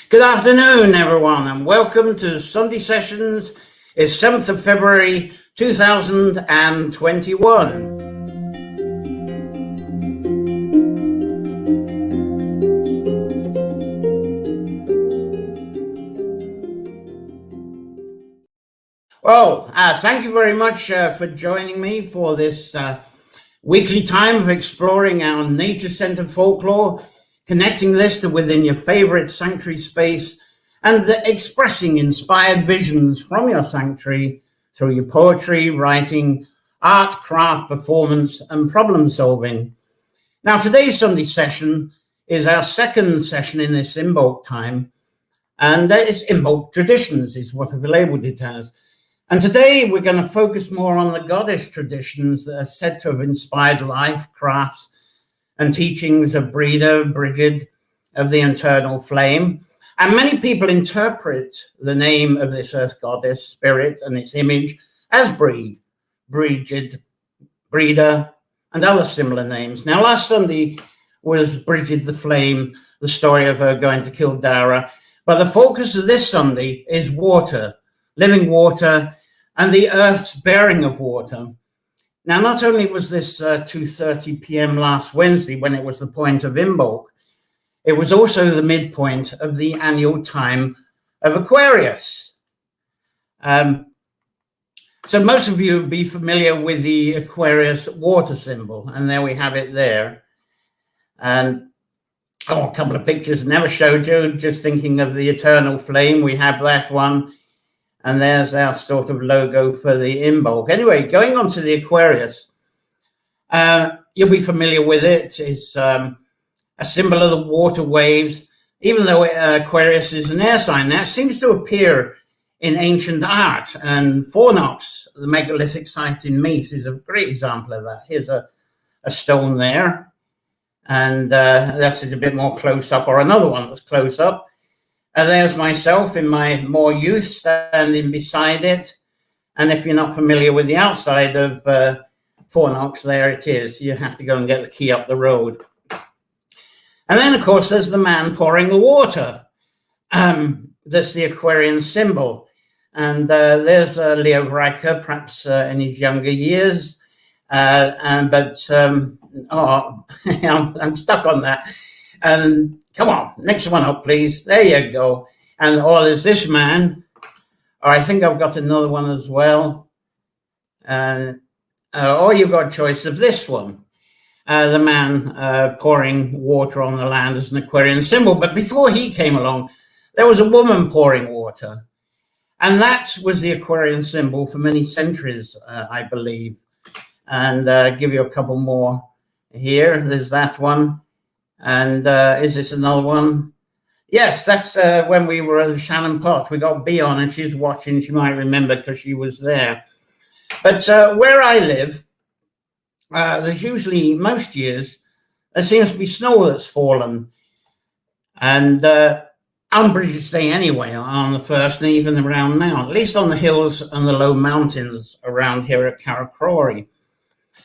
Good afternoon, everyone, and welcome to Sunday Sessions. It's 7th of February, 2021. Well, thank you very much for joining me for this weekly time of exploring our nature-centered folklore, connecting this to within your favorite sanctuary space, and expressing inspired visions from your sanctuary through your poetry, writing, art, craft, performance, and problem solving. Now, today's Sunday session is our second session in this Imbolc time, and it's Imbolc Traditions is what I've labeled it as. And today we're going to focus more on the goddess traditions that are said to have inspired life, crafts, and teachings of Brighid, of the internal flame. And many people interpret the name of this earth goddess, spirit, and its image as Bhride, Brighid, Breeder, and other similar names. Now, last Sunday was Brighid the Flame, the story of her going to kill Dara. But the focus of this Sunday is water, living water, and the earth's bearing of water. Now, not only was this 2:30 p.m. last Wednesday when it was the point of Imbolc, it was also the midpoint of the annual time of Aquarius. So most of you will be familiar with the Aquarius water symbol, and there we have it there. And a couple of pictures never showed you, just thinking of the eternal flame, we have that one. And there's our sort of logo for the Imbolc. Anyway, going on to the Aquarius, you'll be familiar with it. It's a symbol of the water waves, even though Aquarius is an air sign. Now, it seems to appear in ancient art. And Fornox, the megalithic site in Meath, is a great example of that. Here's a stone there. And that's a bit more close up, or another one that's close up. There's myself in my more youth standing beside it. And if you're not familiar with the outside of Fornox, there it is. You have to go and get the key up the road. And then, of course, there's the man pouring the water. That's the Aquarian symbol. And there's Leo Riker, perhaps in his younger years. I'm stuck on that. And come on, next one up, please. There you go. And there's this man. Or I think I've got another one as well. Or you've got a choice of this one. The man pouring water on the land as an Aquarian symbol. But before he came along, there was a woman pouring water. And that was the Aquarian symbol for many centuries, I believe. And give you a couple more here. There's that one. And is this another one? Yes, that's when we were at the Shannon Pot. We got Bee on and she's watching. She might remember because she was there. But where I live, there's usually, most years, there seems to be snow that's fallen. And on British Day anyway, on the 1st and even around now, at least on the hills and the low mountains around here at Carrowcrory.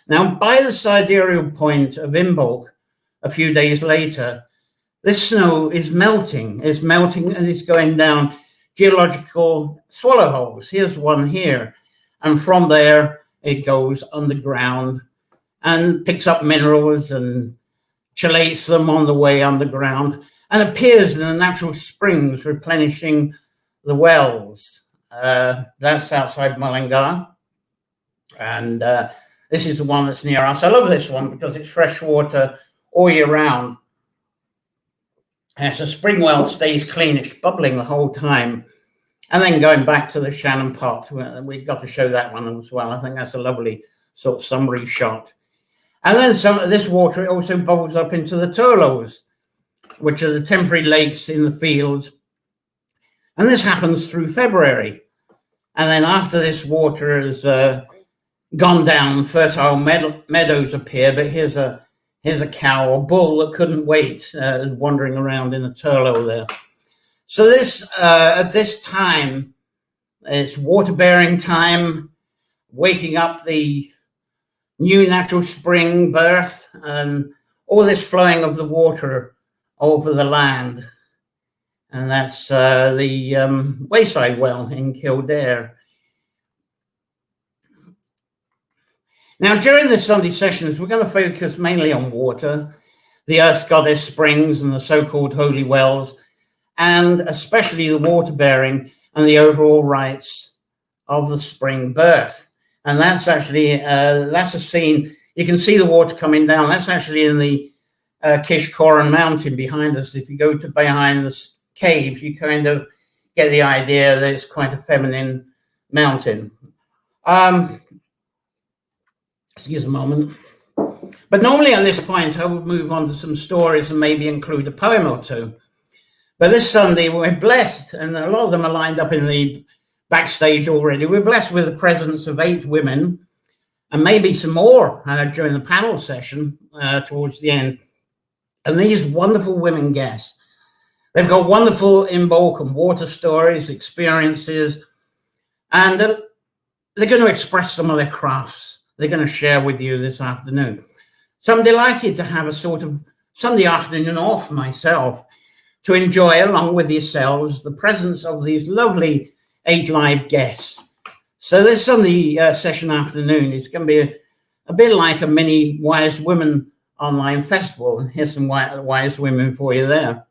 Now, by the sidereal point of Imbolc, a few days later, this snow is melting. It's melting and it's going down geological swallow holes. Here's one here. And from there, it goes underground and picks up minerals and chelates them on the way underground and appears in the natural springs, replenishing the wells. That's outside Mullingar. And this is the one that's near us. I love this one because it's fresh water all year round. As the spring well stays clean, it's bubbling the whole time. And then going back to the Shannon Pot, we've got to show that one as well. I think that's a lovely sort of summary shot. And then some of this water, it also bubbles up into the turloughs, which are the temporary lakes in the fields. And this happens through February. And then after this water has gone down, fertile meadows appear. But here's a cow or bull that couldn't wait, wandering around in a turlough there. So this, at this time, it's water-bearing time, waking up the new natural spring birth, and all this flowing of the water over the land. and that's the Wayside Well in Kildare. Now, during the Sunday sessions, we're going to focus mainly on water, the Earth Goddess springs and the so-called holy wells, and especially the water-bearing and the overall rites of the spring birth. And that's actually, that's a scene, you can see the water coming down. That's actually in the Kishkoran mountain behind us. If you go to behind the cave, you kind of get the idea that it's quite a feminine mountain. Excuse a moment. But normally at this point, I would move on to some stories and maybe include a poem or two. But this Sunday, we're blessed, and a lot of them are lined up in the backstage already. We're blessed with the presence of 8 women, and maybe some more during the panel session towards the end. And these wonderful women guests, they've got wonderful Imbolc and water stories, experiences, and they're going to express some of their crafts. They're going to share with you this afternoon. So I'm delighted to have a sort of Sunday afternoon off myself to enjoy, along with yourselves, the presence of these lovely 8 live guests. So this Sunday session afternoon is going to be a bit like a mini Wise Women online festival. Here's some wise women for you there.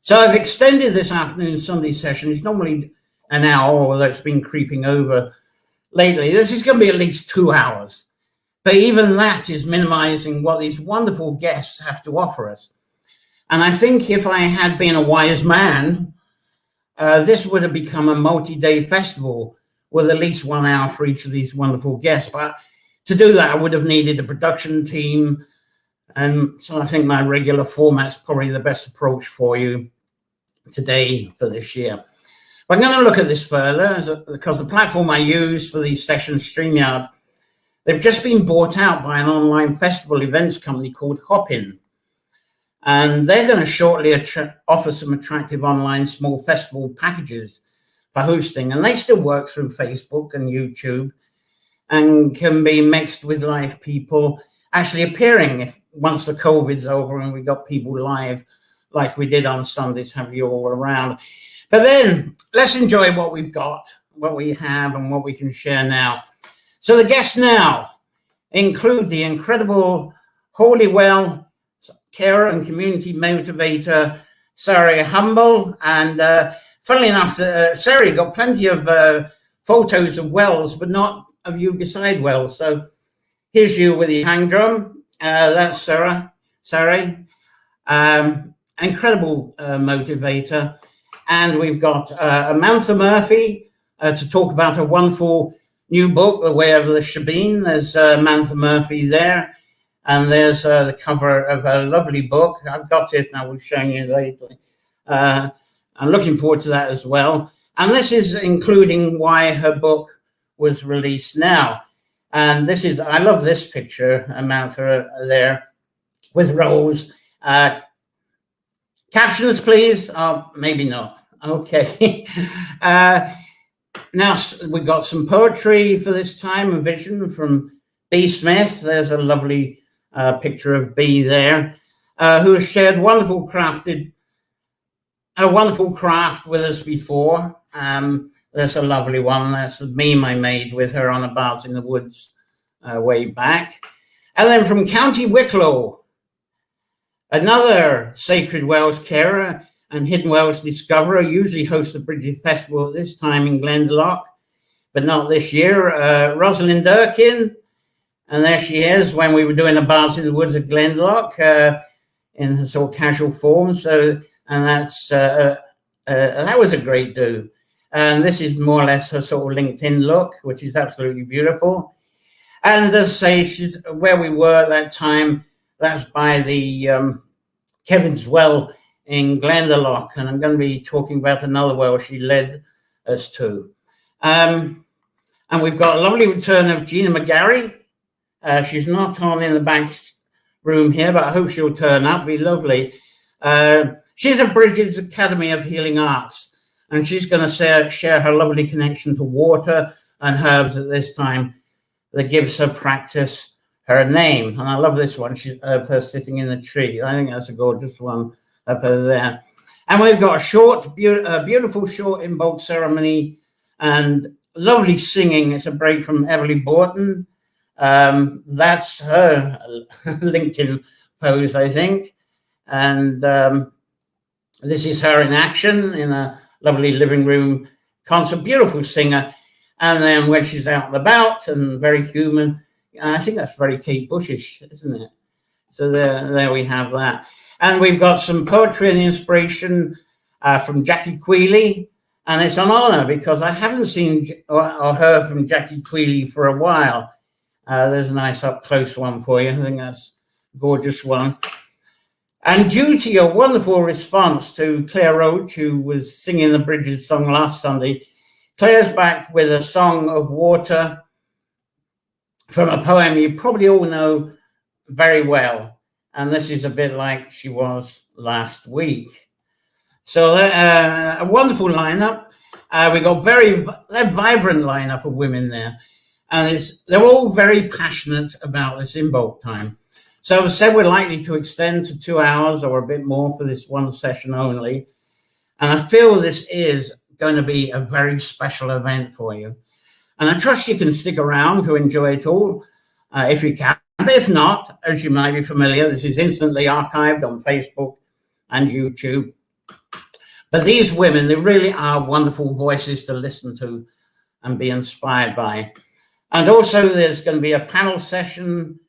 So I've extended this afternoon Sunday session. It's normally an hour, although it's been creeping over lately. This is going to be at least 2 hours. But even that is minimizing what these wonderful guests have to offer us. And I think if I had been a wise man, this would have become a multi-day festival with at least 1 hour for each of these wonderful guests. But to do that, I would have needed a production team. And so I think my regular format's probably the best approach for you today for this year. But I'm going to look at this further because the platform I use for these sessions, StreamYard, they've just been bought out by an online festival events company called Hopin. And they're going to shortly offer some attractive online small festival packages for hosting. And they still work through Facebook and YouTube and can be mixed with live people actually appearing once the COVID's over and we got people live like we did on Sundays, have you all around. But then let's enjoy what we've got, what we have, and what we can share now. So the guests now include the incredible Holy Well carer and community motivator, Sarah Humble. And funnily enough, Sarah got plenty of photos of wells, but not of you beside wells. So here's you with your hang drum. That's Sarah. Incredible motivator. And we've got Amantha Murphy to talk about a wonderful new book, The Way of the Shebeen. There's Amantha Murphy there. And there's the cover of a lovely book. I've got it and I will show you later. I'm looking forward to that as well. And this is including why her book was released now. And this is, I love this picture, Amantha there with Rose. Captions, please. Oh, maybe not. Okay. Now we've got some poetry for this time, a vision from B. Smith. There's a lovely picture of B there, who has shared a wonderful craft with us before. There's a lovely one. That's the meme I made with her on a Baths in the Woods way back. And then from County Wicklow, another Sacred Wells carer and Hidden Wells discoverer, usually hosts the Brighid Festival at this time in Glendalough, but not this year. Rosalind Durkin, and there she is when we were doing a Baths in the Woods at Glendalough in her sort of casual form. So, and that's that was a great do. And this is more or less her sort of LinkedIn look, which is absolutely beautiful. And as I say, she's where we were at that time. That's by the Kevin's Well in Glendalough, and I'm going to be talking about another well she led us to. And we've got a lovely return of Gina McGarry. She's not on in the back room here, but I hope she'll turn up. Be lovely. She's at Brighid's Academy of Healing Arts, and she's going to share her lovely connection to water and herbs at this time that gives her practice her name. And I love this one of her sitting in the tree. I think that's a gorgeous one of her there. And we've got a beautiful short Imbolc ceremony and lovely singing. It's a break from Everly Borton. That's her LinkedIn pose, I think. And this is her in action in a lovely living room concert, beautiful singer. And then when she's out and about and very human, I think that's very Kate Bushish, isn't it? So there we have that. And we've got some poetry and inspiration from Jackie Queally. And it's an honor because I haven't seen or heard from Jackie Queally for a while. There's a nice up close one for you. I think that's a gorgeous one. And due to your wonderful response to Claire Roach, who was singing the Bridges song last Sunday, Claire's back with a song of water from a poem you probably all know very well. And this is a bit like she was last week. So a wonderful lineup. We got very vibrant lineup of women there. And they're all very passionate about this Imbolc time. So as I said, we're likely to extend to 2 hours or a bit more for this one session only. And I feel this is going to be a very special event for you. And I trust you can stick around to enjoy it all if you can. But if not, as you might be familiar, this is instantly archived on Facebook and YouTube. But these women, they really are wonderful voices to listen to and be inspired by. And also there's going to be a panel session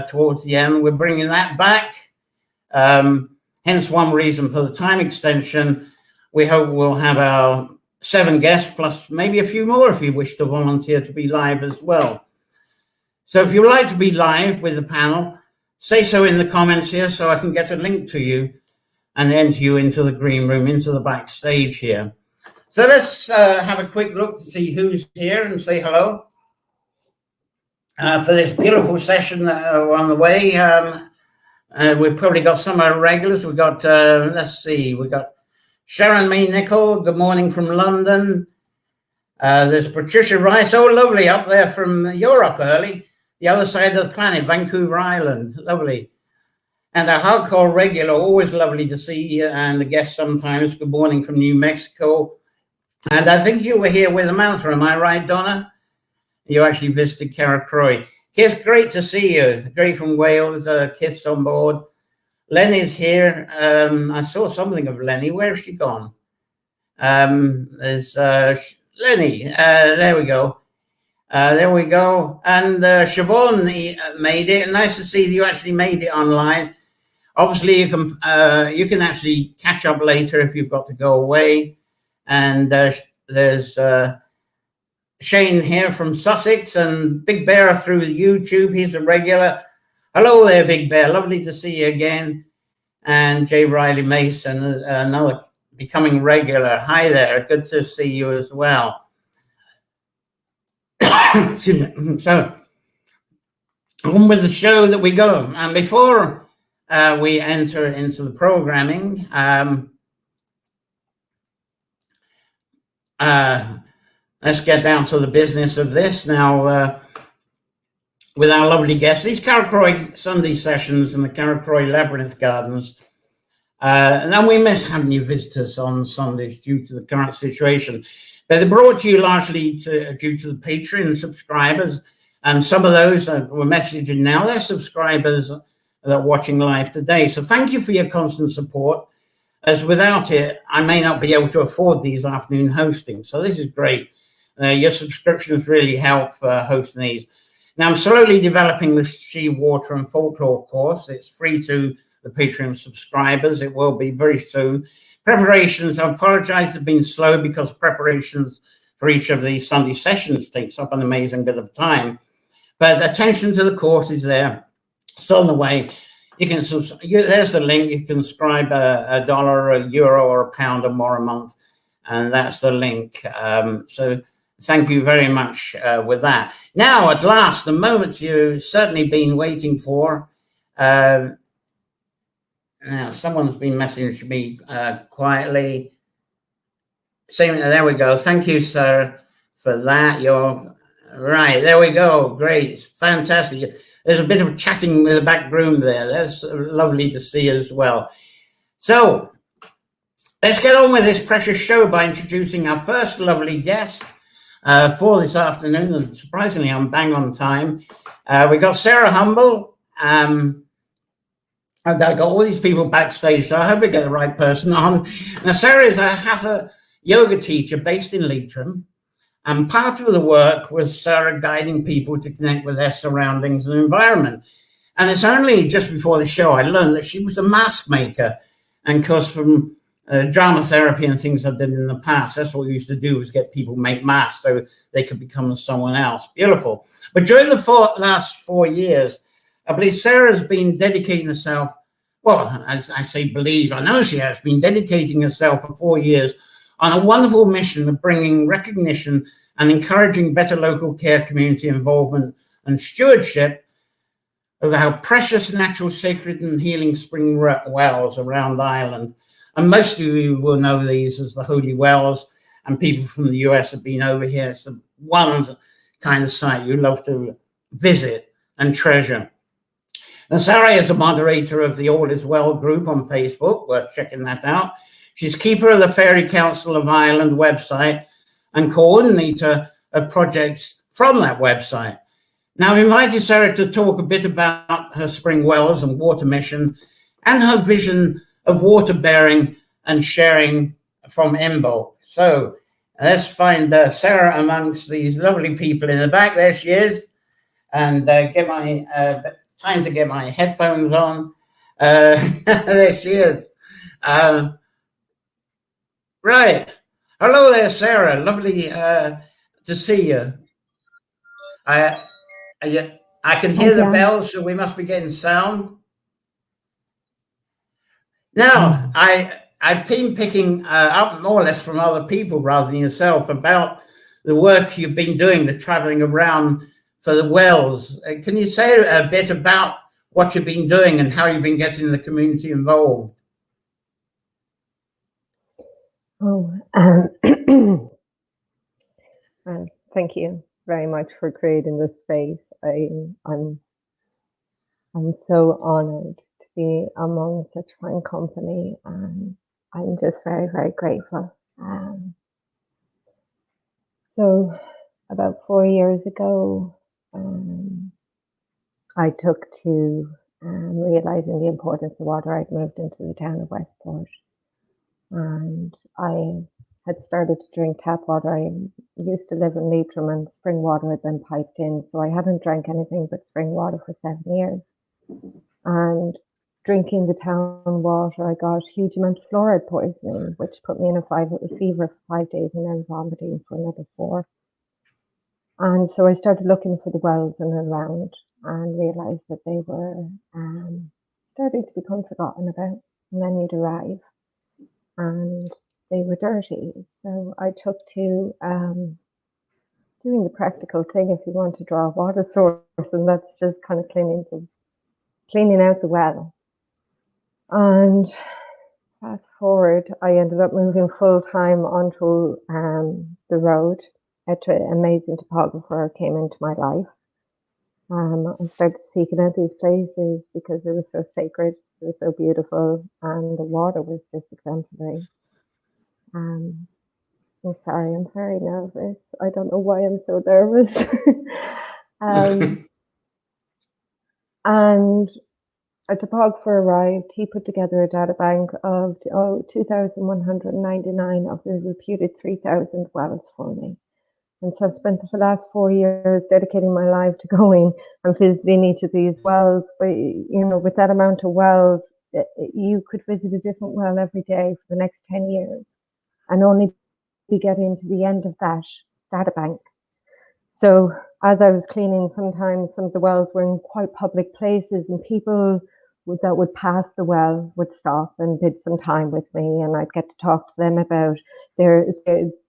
towards the end. We're bringing that back. Hence one reason for the time extension. We hope we'll have our 7 guests plus maybe a few more if you wish to volunteer to be live as well. So if you'd like to be live with the panel, say so in the comments here so I can get a link to you and enter you into the green room, into the backstage here. So let's have a quick look to see who's here and say hello. For this beautiful session on the way, we've probably got some of our regulars. We've got, let's see, we've got Sharon May Nicol, good morning from London. There's Patricia Rice, oh lovely, up there from Europe early, the other side of the planet, Vancouver Island, lovely. And our hardcore regular, always lovely to see you, and a guest sometimes, good morning from New Mexico. And I think you were here with Amantha, am I right, Donna? You actually visited Carrowcrory. Kith, great to see you, great from Wales, Kith's on board. Lenny's here. I saw something of Lenny. Where has she gone? There's Lenny. There we go. There we go. And Siobhan made it. Nice to see you actually made it online. Obviously, you can actually catch up later if you've got to go away. And there's Shane here from Sussex and Big Bear through YouTube. He's a regular. Hello there, Big Bear. Lovely to see you again. And J. Riley Mason, another becoming regular. Hi there. Good to see you as well. So, on with the show that we go. And before we enter into the programming, let's get down to the business of this now. With our lovely guests, these Carrowcrory Sunday sessions in the Carrowcrory Labyrinth Gardens. And then we miss having you visitors on Sundays due to the current situation. But they're brought to you largely due to the Patreon subscribers. And some of those that we're messaging now, they're subscribers that are watching live today. So thank you for your constant support. As without it, I may not be able to afford these afternoon hostings. So this is great. Your subscriptions really help hosting these. Now, I'm slowly developing the She, Water and Folklore course. It's free to the Patreon subscribers. It will be very soon. Preparations, I apologize, have been slow because preparations for each of these Sunday sessions takes up an amazing bit of time. But attention to the course is there. It's on the way. You can there's the link. You can subscribe $1, €1, or £1 or more a month. And that's the link. So thank you very much with that. Now, at last, the moment you've certainly been waiting for. Now, someone's been messaging me quietly. Saying, there we go. Thank you, sir, for that. You're right. There we go. Great. It's fantastic. There's a bit of chatting in the back room there. That's lovely to see as well. So, Let's get on with this precious show by introducing our first lovely guest for this afternoon, and surprisingly, I'm bang on time. We got Sarah Humble, and I got all these people backstage, so I hope we get the right person on. Now, Sarah is a Hatha yoga teacher based in Leitrim, and part of the work was Sarah guiding people to connect with their surroundings and environment. And it's only just before the show I learned that she was a mask maker, and of course from drama therapy and things I did in the past, that's what we used to do, was get people make masks so they could become someone else. Beautiful. But during the last 4 years, I believe Sarah's been dedicating herself, well, as I say believe, I know she has been dedicating herself for 4 years on a wonderful mission of bringing recognition and encouraging better local care, community involvement and stewardship of our precious natural, sacred and healing spring wells around Ireland. And most of you will know these as the Holy Wells, and people from the US have been over here. It's one kind of site you love to visit and treasure. And Sarah is a moderator of the All Is Well group on Facebook, worth checking that out. She's keeper of the Fairy Council of Ireland website and coordinator of projects from that website. Now, I've invited Sarah to talk a bit about her spring wells and water mission and her vision of water-bearing and sharing from Imbolc. So let's find Sarah amongst these lovely people in the back. There she is. And get my time to get my headphones on. There she is. Right. Hello there, Sarah. Lovely to see you. I can hear the bells, so we must be getting sound. Now, I've been picking up more or less from other people rather than yourself about the work you've been doing, the traveling around for the wells. Can you say a bit about what you've been doing and how you've been getting the community involved? Thank you very much for creating this space. I'm so honored to be among such fine company, and I'm just very, very grateful. So about 4 years ago, I took to realizing the importance of water. I'd moved into the town of Westport, and I had started to drink tap water. I used to live in Leitrim, and spring water had been piped in, so I hadn't drank anything but spring water for 7 years. And drinking the town water, I got a huge amount of fluoride poisoning, which put me in a fever for 5 days and then vomiting for another 4. And so I started looking for the wells in and around and realized that they were starting to become forgotten about. And then you'd arrive and they were dirty. So I took to doing the practical thing if you want to draw a water source, and that's just kind of cleaning out the well. And fast forward, I ended up moving full time onto the road. An amazing topographer came into my life. I started seeking out these places because they were so sacred, they were so beautiful, and the water was just exemplary. I'm sorry, I'm very nervous. I don't know why I'm so nervous. And a topographer arrived. He put together a data bank of 2,199 of the reputed 3,000 wells for me. And so I've spent the last 4 years dedicating my life to going and visiting each of these wells. But, you know, with that amount of wells, you could visit a different well every day for the next 10 years and only be getting to the end of that data bank. So as I was cleaning, sometimes some of the wells were in quite public places, and people that would pass the well would stop and bid some time with me, and I'd get to talk to them about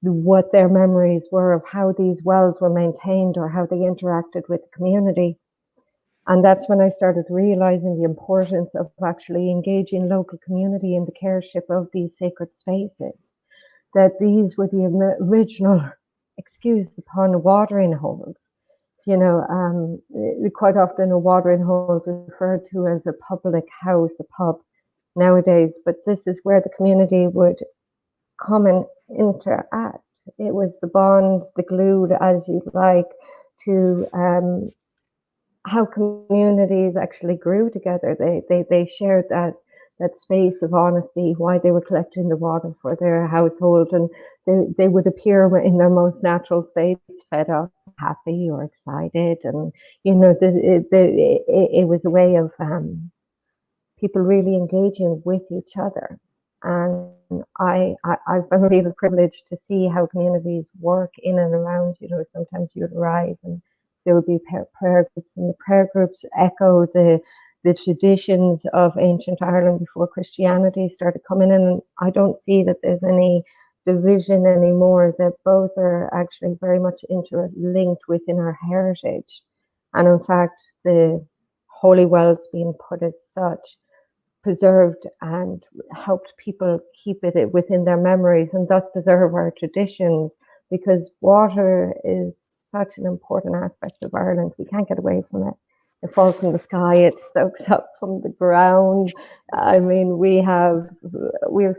what their memories were of how these wells were maintained or how they interacted with the community. And that's when I started realizing the importance of actually engaging local community in the careship of these sacred spaces, that these were the original, excuse the pun, watering holes. You know, quite often a watering hole is referred to as a public house, a pub nowadays, but this is where the community would come and interact. It was the bond, the glue, as you'd like, to how communities actually grew together. They shared that space of honesty, why they were collecting the water for their household, and they would appear in their most natural states, fed up, happy, or excited. And it was a way of people really engaging with each other. And I've been really privileged to see how communities work in and around. Sometimes you'd arrive and there would be prayer groups, and the prayer groups echo the traditions of ancient Ireland before Christianity started coming in. And I don't see that there's any division anymore, that both are actually very much interlinked within our heritage. And in fact, the holy wells being put as such preserved and helped people keep it within their memories, and thus preserve our traditions, because water is such an important aspect of Ireland. We can't get away from it. It falls from the sky, it soaks up from the ground. I mean, we have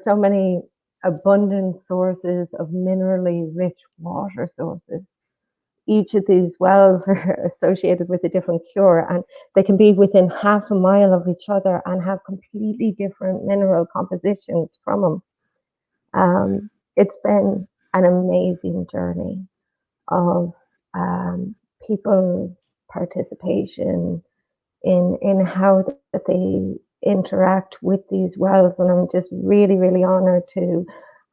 so many abundant sources of minerally rich water sources. Each of these wells are associated with a different cure, and they can be within half a mile of each other and have completely different mineral compositions from them. It's been an amazing journey of people's participation in how that they interact with these wells, and I'm just really, really honored to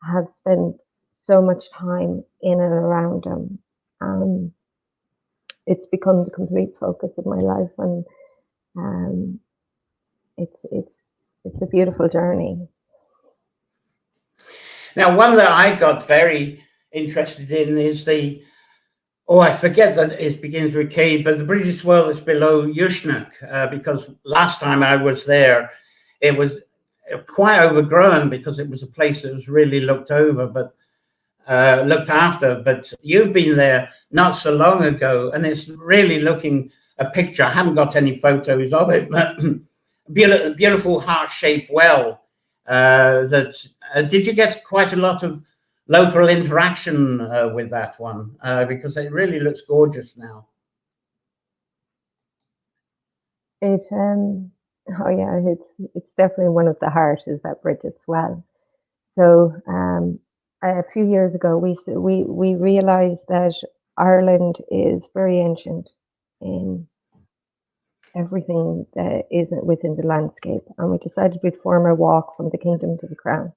have spent so much time in and around them. It's become the complete focus of my life, and it's a beautiful journey. Now, one that I got very interested in is I forget that it begins with K, but the British well that's below Uisneach, because last time I was there, it was quite overgrown because it was a place that was really looked after. But you've been there not so long ago, and it's really looking a picture. I haven't got any photos of it, but beautiful heart-shaped well. Did you get quite a lot of local interaction with that one? Because it really looks gorgeous now. It's definitely one of the heart, is that Brigid's well. So a few years ago, we realized that Ireland is very ancient in everything that isn't within the landscape, and we decided we'd form a walk from the kingdom to the crown.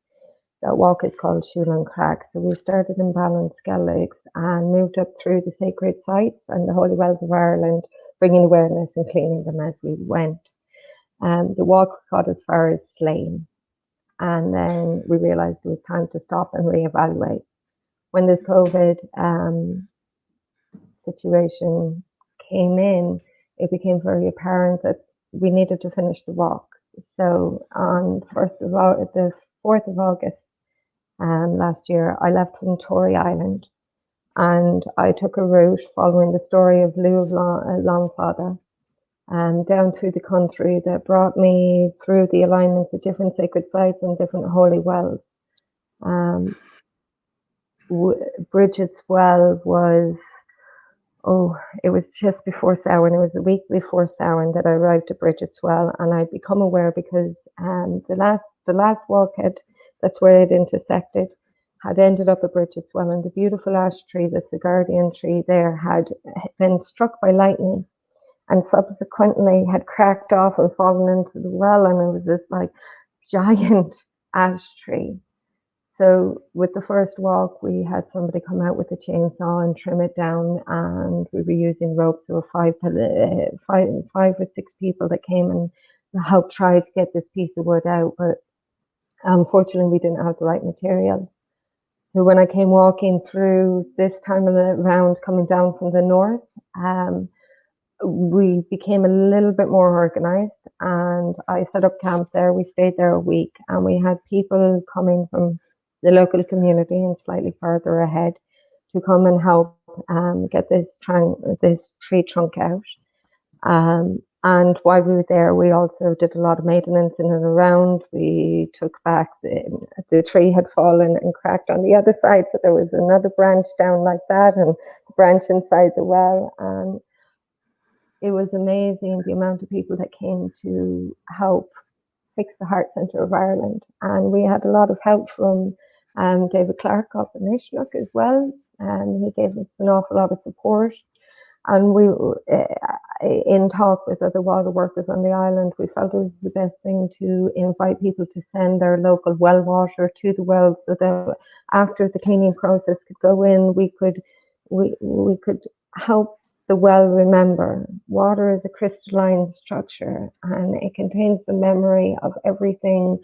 That walk is called Siúl an Crag. So we started in Ballinskelligs and moved up through the sacred sites and the holy wells of Ireland, bringing awareness and cleaning them as we went. The walk got as far as Slane, and then we realized it was time to stop and reevaluate. When this COVID situation came in, it became very apparent that we needed to finish the walk. So on the 4th of August last year, I left from Tory Island, and I took a route following the story of Lugh of Longfather down through the country that brought me through the alignments of different sacred sites and different holy wells. Brigid's well was, it was just before Samhain. It was the week before Samhain that I arrived at Brigid's well, and I'd become aware because the last walk that's where it intersected, had ended up at Brigid's well, and the beautiful ash tree, that's the guardian tree there, had been struck by lightning and subsequently had cracked off and fallen into the well, and it was this like giant ash tree. So with the first walk, we had somebody come out with a chainsaw and trim it down, and we were using ropes. There were five or six people that came and helped try to get this piece of wood out, but unfortunately we didn't have the right materials. So when I came walking through this time around, coming down from the north, we became a little bit more organized, and I set up camp there. We stayed there a week, and we had people coming from the local community and slightly further ahead to come and help get this tree trunk out. And while we were there, we also did a lot of maintenance in and around. We took back the tree had fallen and cracked on the other side, so there was another branch down like that, and the branch inside the well. And it was amazing the amount of people that came to help fix the Heart Centre of Ireland. And we had a lot of help from David Clark up in Ishnook as well, and he gave us an awful lot of support. And we, in talk with other water workers on the island, we felt it was the best thing to invite people to send their local well water to the wells, so that after the cleaning process could go in, we could help the well remember. Water is a crystalline structure, and it contains the memory of everything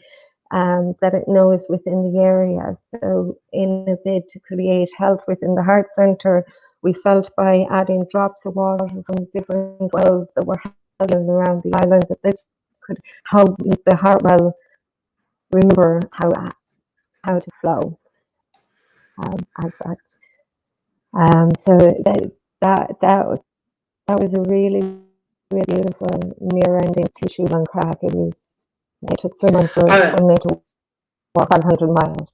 that it knows within the area. So in a bid to create health within the Heart Centre, we felt by adding drops of water from different wells that were held around the island, that this could help the heart well remember how to flow as such. So that was a really, really beautiful near-ending to Shulan Crack. It took 3 months for me to walk 500 miles.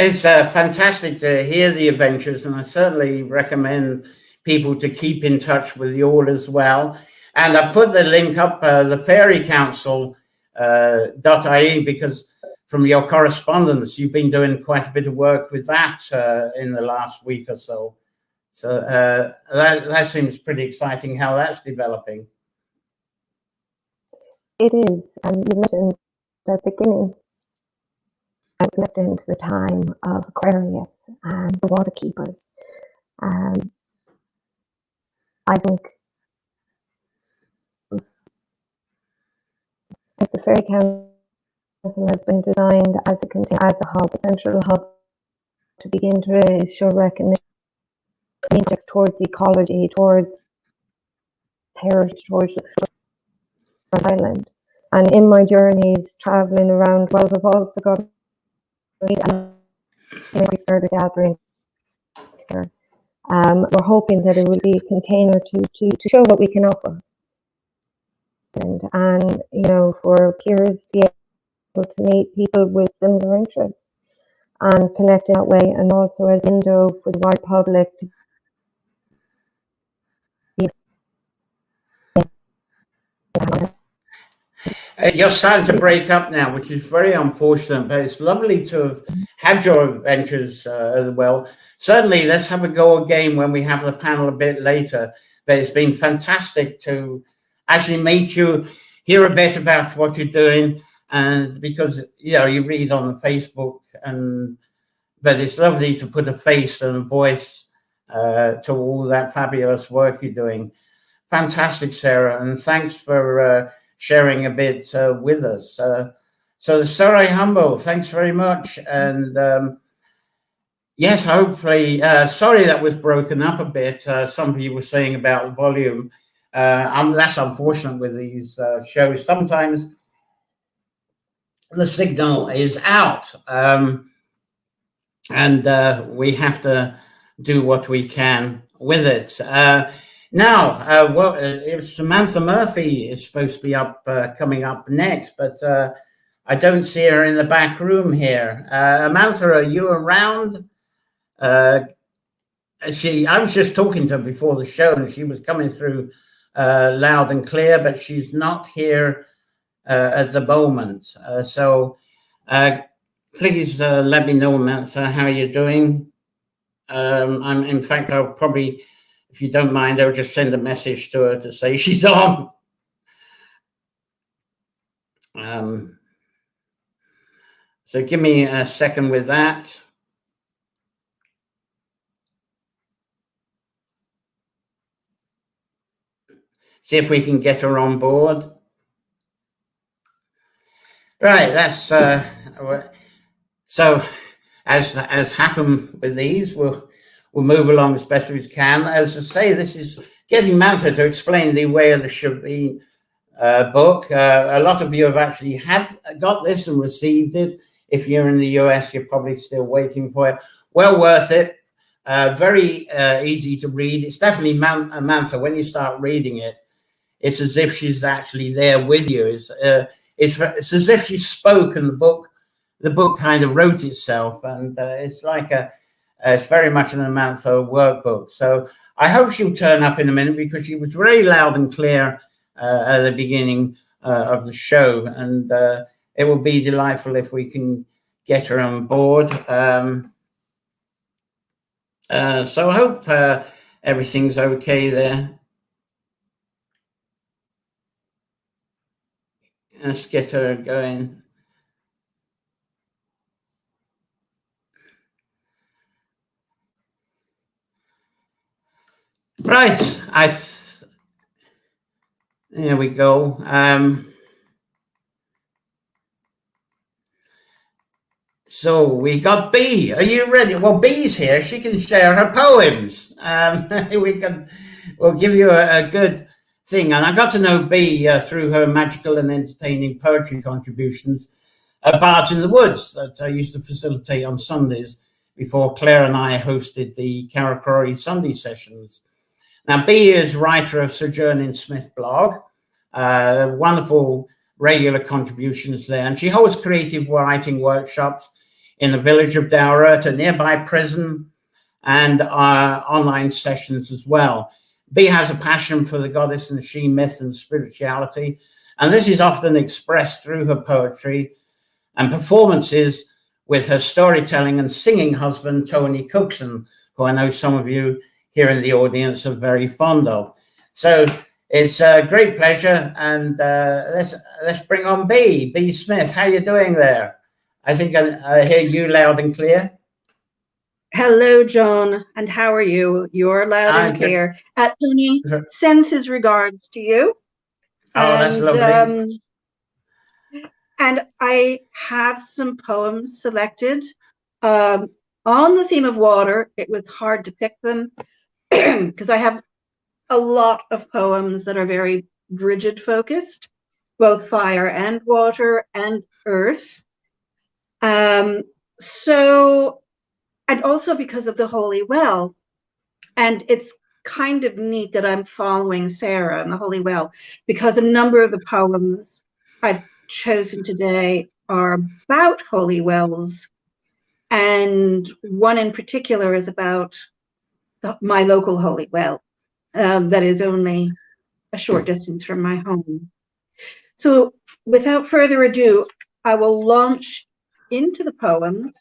It's fantastic to hear the adventures, and I certainly recommend people to keep in touch with you all as well. And I put the link up, the Fairy Council .ie, because from your correspondence, you've been doing quite a bit of work with that in the last week or so. So that seems pretty exciting how that's developing. It is, and you mentioned at the beginning, I'm connected to the time of Aquarius and the water keepers. I think that the Fairy Council has been designed as a hub, a central hub, to begin to show recognition towards ecology, towards heritage, towards the island. And in my journeys traveling around, well, we've also got we started gathering. We're hoping that it will be a container to show what we can offer, and you know, for peers to be able to meet people with similar interests and connect in that way, and also as window for the wide public to be. You're starting to break up now, which is very unfortunate, but it's lovely to have had your adventures as well. Certainly, let's have a go again when we have the panel a bit later. But it's been fantastic to actually meet you, hear a bit about what you're doing, and because you read on Facebook, but it's lovely to put a face and a voice to all that fabulous work you're doing. Fantastic, Sarah, and thanks for sharing a bit with us. So Sarai Humble, thanks very much. And yes, hopefully, sorry that was broken up a bit. Somebody was saying about the volume. That's unfortunate with these shows. Sometimes the signal is out, and we have to do what we can with it. Now, if Samantha Murphy is supposed to be coming up next, but I don't see her in the back room here. Samantha, are you around? I was just talking to her before the show, and she was coming through loud and clear, but she's not here at the moment. So please let me know, Samantha, how you're doing. In fact, I'll probably, if you don't mind, I'll just send a message to her to say she's on. So give me a second with that. See if we can get her on board. Right, that's so as happened with these, we'll move along as best we can. As I say, this is getting Samantha to explain the Way of the Shebeen book. A lot of you have actually got this and received it. If you're in the US, you're probably still waiting for it. Well worth it. Very easy to read. It's definitely Samantha, when you start reading it, it's as if she's actually there with you. It's as if she spoke, and the book kind of wrote itself, and it's like it's very much an Amantho workbook. So I hope she'll turn up in a minute, because she was very loud and clear at the beginning of the show, and it will be delightful if we can get her on board. So I hope everything's okay there. Let's get her going. Right, there we go. So we got B. Are you ready? Well, B's here. She can share her poems. We'll give you a good thing. And I got to know B through her magical and entertaining poetry contributions at Bards in the Woods that I used to facilitate on Sundays before Claire and I hosted the Carrowcrory Sunday sessions. Now, B is writer of Sojourn in Smith blog, wonderful regular contributions there, and she holds creative writing workshops in the village of Dowra, at a nearby prison, and online sessions as well. B has a passion for the goddess and she myth and spirituality, and this is often expressed through her poetry and performances with her storytelling and singing husband, Tony Cookson, who I know some of you here in the audience are very fond of. So it's a great pleasure, and let's bring on B Smith. How are you doing there? I think I hear you loud and clear. Hello, John, and how are you? You're loud and clear. Tony sends his regards to you. Oh, that's lovely. And I have some poems selected on the theme of water. It was hard to pick them because I have a lot of poems that are very Brighid focused, both fire and water and earth. So, and also because of the Holy Well, and it's kind of neat that I'm following Sarah and the Holy Well, because a number of the poems I've chosen today are about holy wells, and one in particular is about my local holy well that is only a short distance from my home. So without further ado, I will launch into the poems.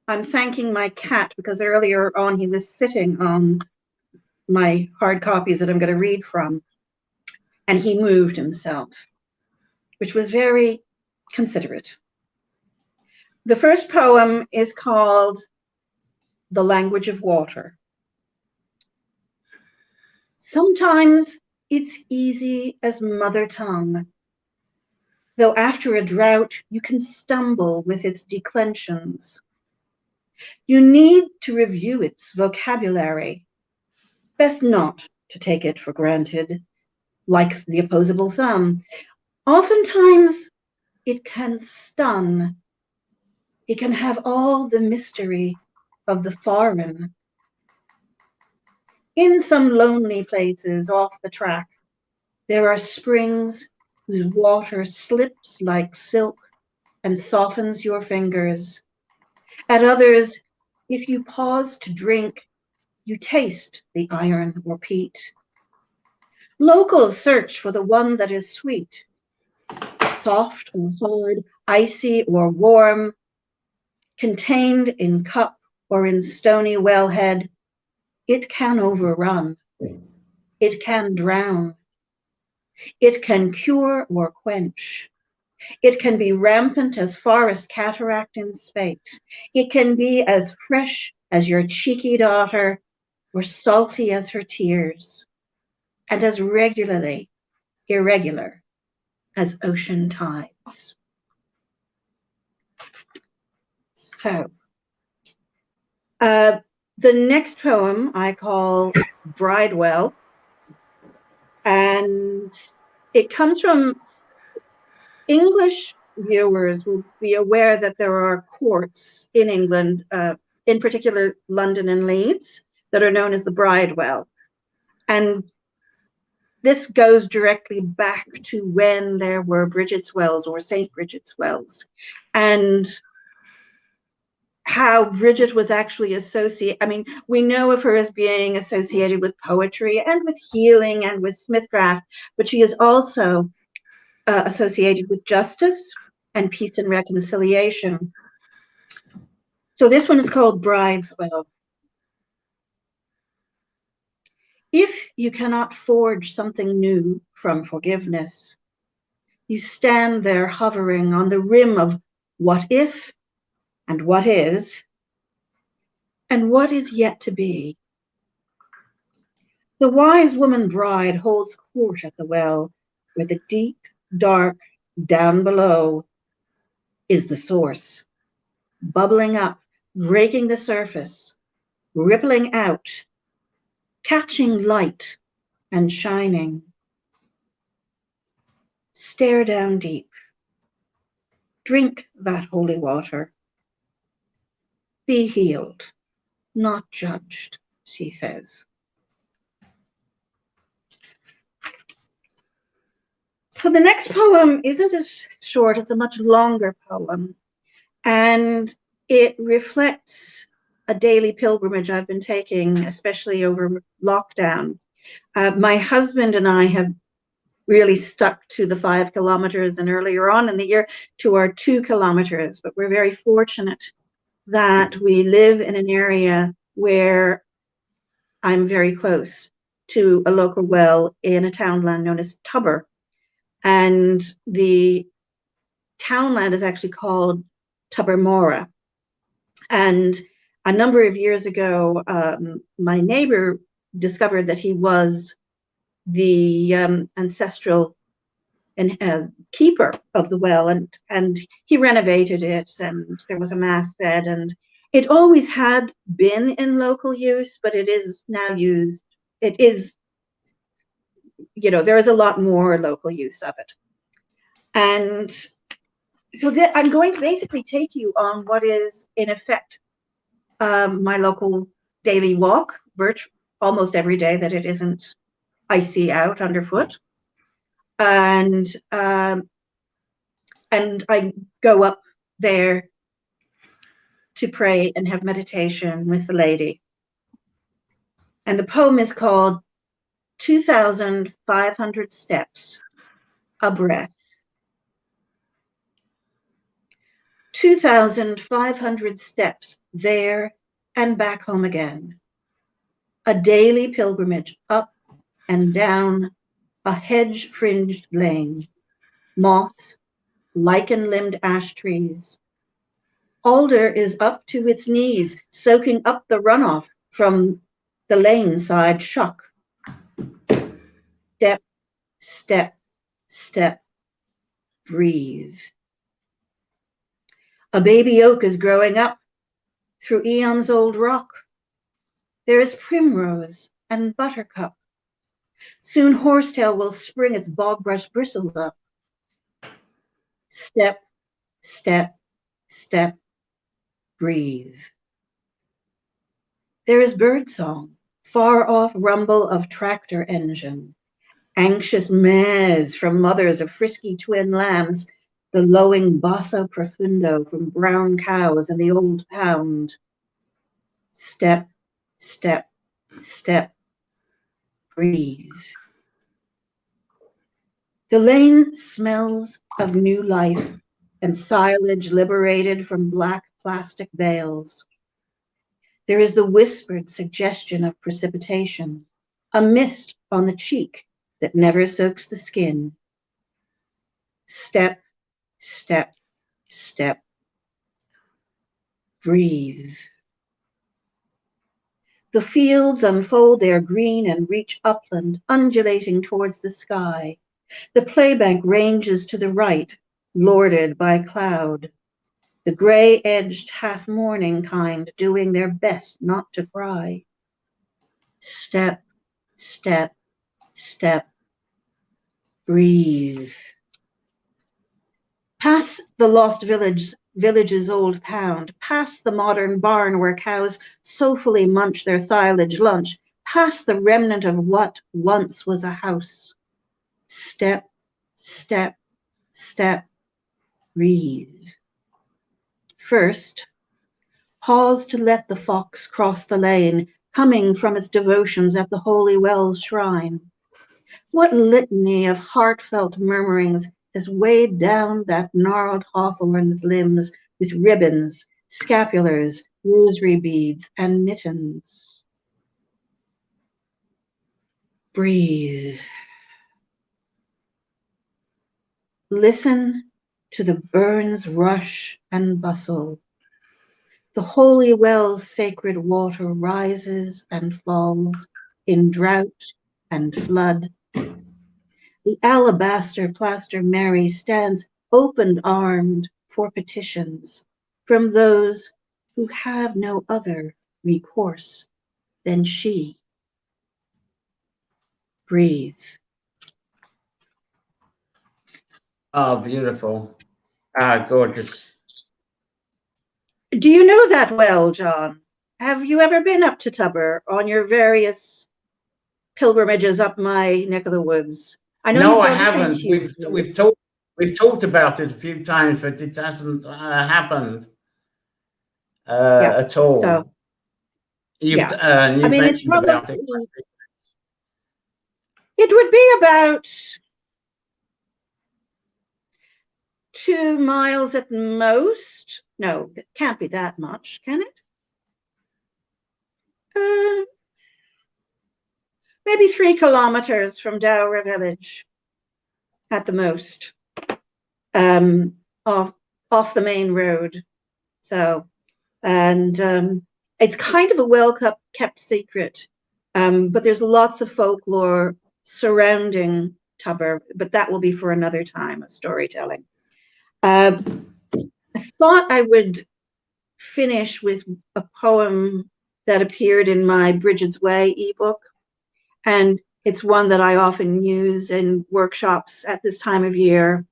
I'm thanking my cat because earlier on he was sitting on my hard copies that I'm going to read from, and he moved himself, which was very considerate. The first poem is called The Language of Water. Sometimes it's easy as mother tongue, though after a drought you can stumble with its declensions. You need to review its vocabulary. Best not to take it for granted, like the opposable thumb. Oftentimes it can stun. It can have all the mystery of the foreign. In some lonely places off the track, there are springs whose water slips like silk and softens your fingers. At others, if you pause to drink, you taste the iron or peat. Locals search for the one that is sweet, soft or hard, icy or warm, contained in cup or in stony wellhead. It can overrun. It can drown. It can cure or quench. It can be rampant as forest cataract in spate. It can be as fresh as your cheeky daughter, or salty as her tears, and as irregular as ocean tides. So, the next poem I call Bridewell, and it comes from English viewers will be aware that there are courts in England, in particular London and Leeds, that are known as the Bridewell. And this goes directly back to when there were Bridget's Wells or St. Bridget's Wells, and how Bridget was actually associated. I mean, we know of her as being associated with poetry and with healing and with smithcraft, but she is also associated with justice and peace and reconciliation. So this one is called Bride's Well. If you cannot forge something new from forgiveness, you stand there hovering on the rim of what if and what is and what is yet to be. The wise woman bride holds court at the well, where the deep, dark, down below is the source, bubbling up, breaking the surface, rippling out, catching light and shining. Stare down deep. Drink that holy water. Be healed, not judged, she says. So the next poem isn't as short, it's a much longer poem. And it reflects a daily pilgrimage I've been taking, especially over lockdown. My husband and I have really stuck to the 5 kilometers, and earlier on in the year to our 2 kilometers. But we're very fortunate that we live in an area where I'm very close to a local well in a townland known as Tubber. And the townland is actually called Tubbermora. And a number of years ago, my neighbor discovered that he was the ancestral and keeper of the well, and he renovated it, and there was a mass said, and it always had been in local use, but it is now used. It is, there is a lot more local use of it. And so I'm going to basically take you on what is, in effect, my local daily walk, almost every day that it isn't icy out underfoot. And I go up there to pray and have meditation with the lady. And the poem is called 2,500 Steps, a Breath. 2,500 steps there and back home again. A daily pilgrimage up and down a hedge-fringed lane. Moss, lichen-limbed ash trees. Alder is up to its knees, soaking up the runoff from the lane side shuck. Step, step, step, breathe. A baby oak is growing up through eons old rock. There is primrose and buttercup. Soon horsetail will spring its bogbrush bristles up. Step, step, step, breathe. There is birdsong, far off rumble of tractor engine, anxious mares from mothers of frisky twin lambs, the lowing basso profundo from brown cows in the old pound. Step, step, step, breathe. The lane smells of new life and silage liberated from black plastic veils. There is the whispered suggestion of precipitation, a mist on the cheek that never soaks the skin. Step, step, step, breathe. The fields unfold their green and reach upland, undulating towards the sky. The playbank ranges to the right, lorded by cloud. The gray-edged half-mourning kind doing their best not to cry. Step, step, step, breathe. Past the lost village's old pound, past the modern barn where cows soulfully munch their silage lunch, past the remnant of what once was a house. Step, step, step, breathe. First, pause to let the fox cross the lane, coming from its devotions at the Holy Well's shrine. What litany of heartfelt murmurings has weighed down that gnarled hawthorn's limbs with ribbons, scapulars, rosary beads, and mittens. Breathe. Listen to the burn's rush and bustle. The Holy Well's sacred water rises and falls in drought and flood. The alabaster plaster Mary stands open-armed for petitions from those who have no other recourse than she. Breathe. Oh, beautiful. Ah, gorgeous. Do you know that well, John? Have you ever been up to Tubber on your various pilgrimages up my neck of the woods? I know No, I haven't. We've talked about it a few times, but it hasn't happened at all. So, you've mentioned about it. It would be about 2 miles at most. No, it can't be that much, can it? Maybe 3 kilometers from Dowra village at the most, off the main road. So, and it's kind of a well-kept secret, but there's lots of folklore surrounding Tubber, but that will be for another time of storytelling. I thought I would finish with a poem that appeared in my Brigid's Way ebook, and it's one that I often use in workshops at this time of year,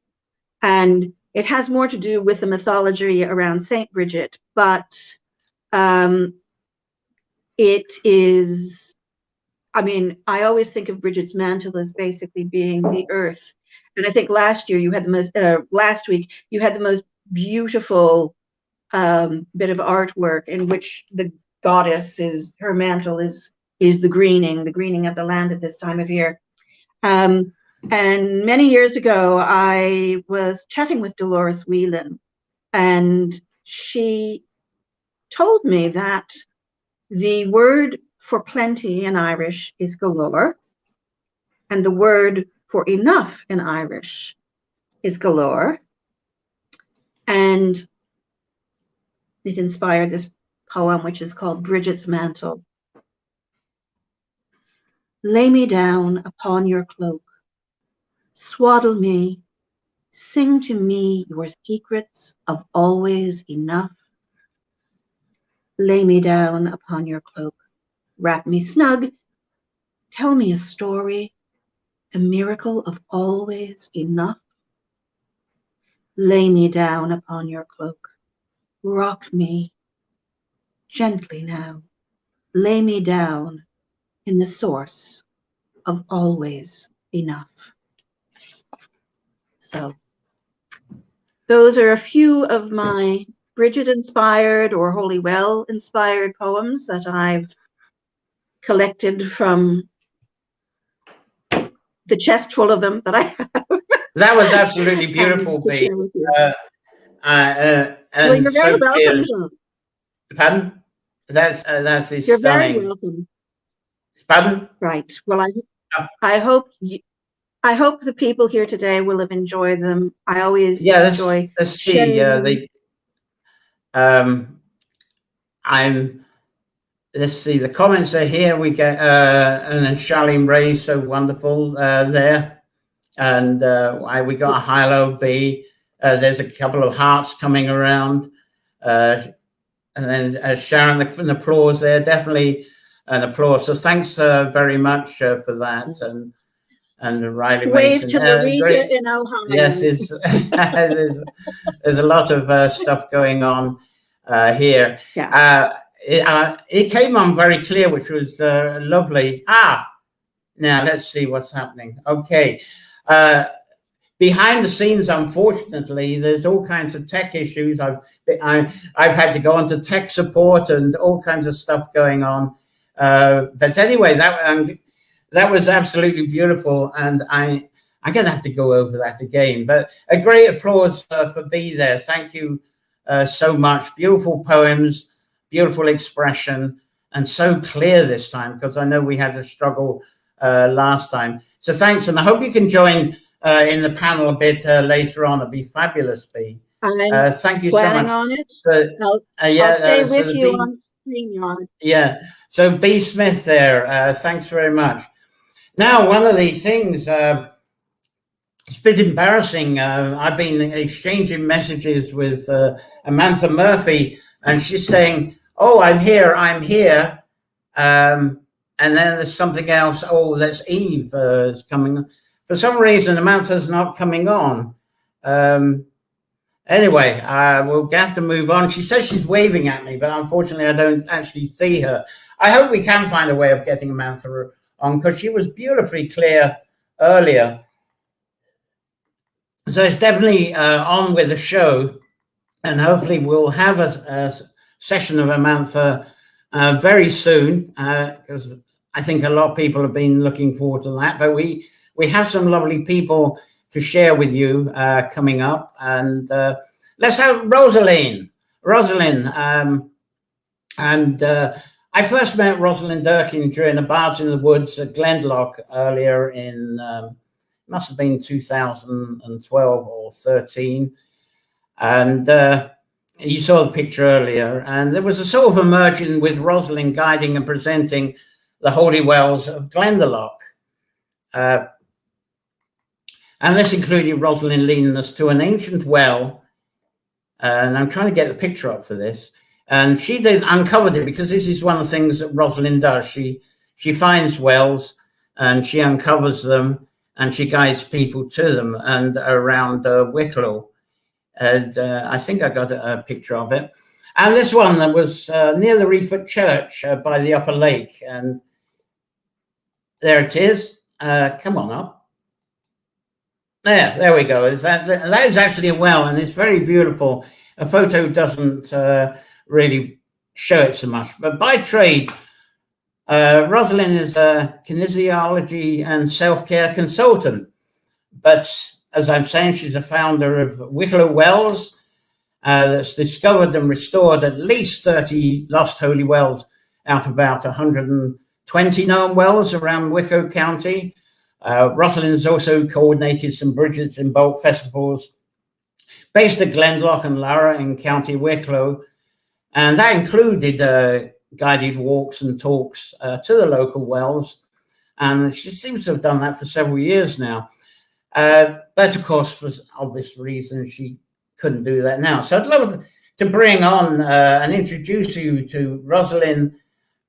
and it has more to do with the mythology around Saint Bridget, but it is, I mean, I always think of Bridget's mantle as basically being the earth, and I think last week you had the most beautiful bit of artwork in which the goddess her mantle is the greening of the land at this time of year. And many years ago, I was chatting with Dolores Whelan, and she told me that the word for plenty in Irish is galore, and the word for enough in Irish is galore. And it inspired this poem, which is called Bridget's Mantle. Lay me down upon your cloak, swaddle me, sing to me your secrets of always enough. Lay me down upon your cloak, wrap me snug, tell me a story, the miracle of always enough. Lay me down upon your cloak, rock me gently now, lay me down in the source of always enough. So those are a few of my Bridget inspired or Holy Well inspired poems that I've collected from the chest full of them that I have. That was absolutely beautiful, Bee. Well, you're so very welcome. Pardon? That's You're stunning. very welcome. Pardon? Right. Well, I hope the people here today will have enjoyed them. I always enjoy. Let's see. Let's see. The comments are here. We get and then Charlene Ray, so wonderful there, and we got a high-low B. There's a couple of hearts coming around, and then Sharon, an applause there. Definitely an applause. So thanks very much for that, and Riley Wave Mason. to Marita in Ohio. Yes, there's a lot of stuff going on here. Yeah. it came on very clear, which was lovely. Now let's see what's happening. Okay. Behind the scenes, unfortunately, there's all kinds of tech issues. I've had to go on to tech support and all kinds of stuff going on. But anyway, that was absolutely beautiful, and I'm going to have to go over that again. But a great applause for B there. Thank you so much. Beautiful poems, beautiful expression, and so clear this time, because I know we had a struggle last time. So thanks, and I hope you can join in the panel a bit later on. It'd be fabulous, B. Thank you so much. On it. I'll stay with you on StreamYard. Yeah. So B Smith there. Thanks very much. Now, one of the things, it's a bit embarrassing. I've been exchanging messages with Amantha Murphy, and she's saying, "Oh, I'm here. And then there's something else. Oh, that's Eve is coming. For some reason, Amantha's not coming on. Anyway, we'll have to move on. She says she's waving at me, but unfortunately, I don't actually see her. I hope we can find a way of getting Amantha on, because she was beautifully clear earlier. So it's definitely on with the show, and hopefully we'll have a session of Amantha very soon, because I think a lot of people have been looking forward to that. But we have some lovely people to share with you coming up, and let's have Rosalind. I first met Rosalind Durkin during the Bards in the Woods at Glendalough earlier in, must have been 2012 or 13. And you saw the picture earlier. And there was a sort of emerging with Rosalind guiding and presenting the Holy Wells of Glendalough. And this included Rosalind leading us to an ancient well. And I'm trying to get the picture up for this. And she uncovered it, because this is one of the things that Rosalind does. She finds wells and she uncovers them and she guides people to them, and around Wicklow. And I think I got a picture of it. And this one that was near the Reeford Church by the Upper Lake. And there it is. Come on up. There we go. That is actually a well, and it's very beautiful. A photo doesn't really show it so much. But by trade, Rosalind is a kinesiology and self-care consultant. But as I'm saying, she's a founder of Wicklow Wells, that's discovered and restored at least 30 lost holy wells out of about 120 known wells around Wicklow County. Rosalind has also coordinated some Bridget's Imbolc festivals based at Glendalough and Lara in County Wicklow. And that included guided walks and talks to the local wells. And she seems to have done that for several years now. But of course, for obvious reasons, she couldn't do that now. So I'd love to bring on and introduce you to Rosalind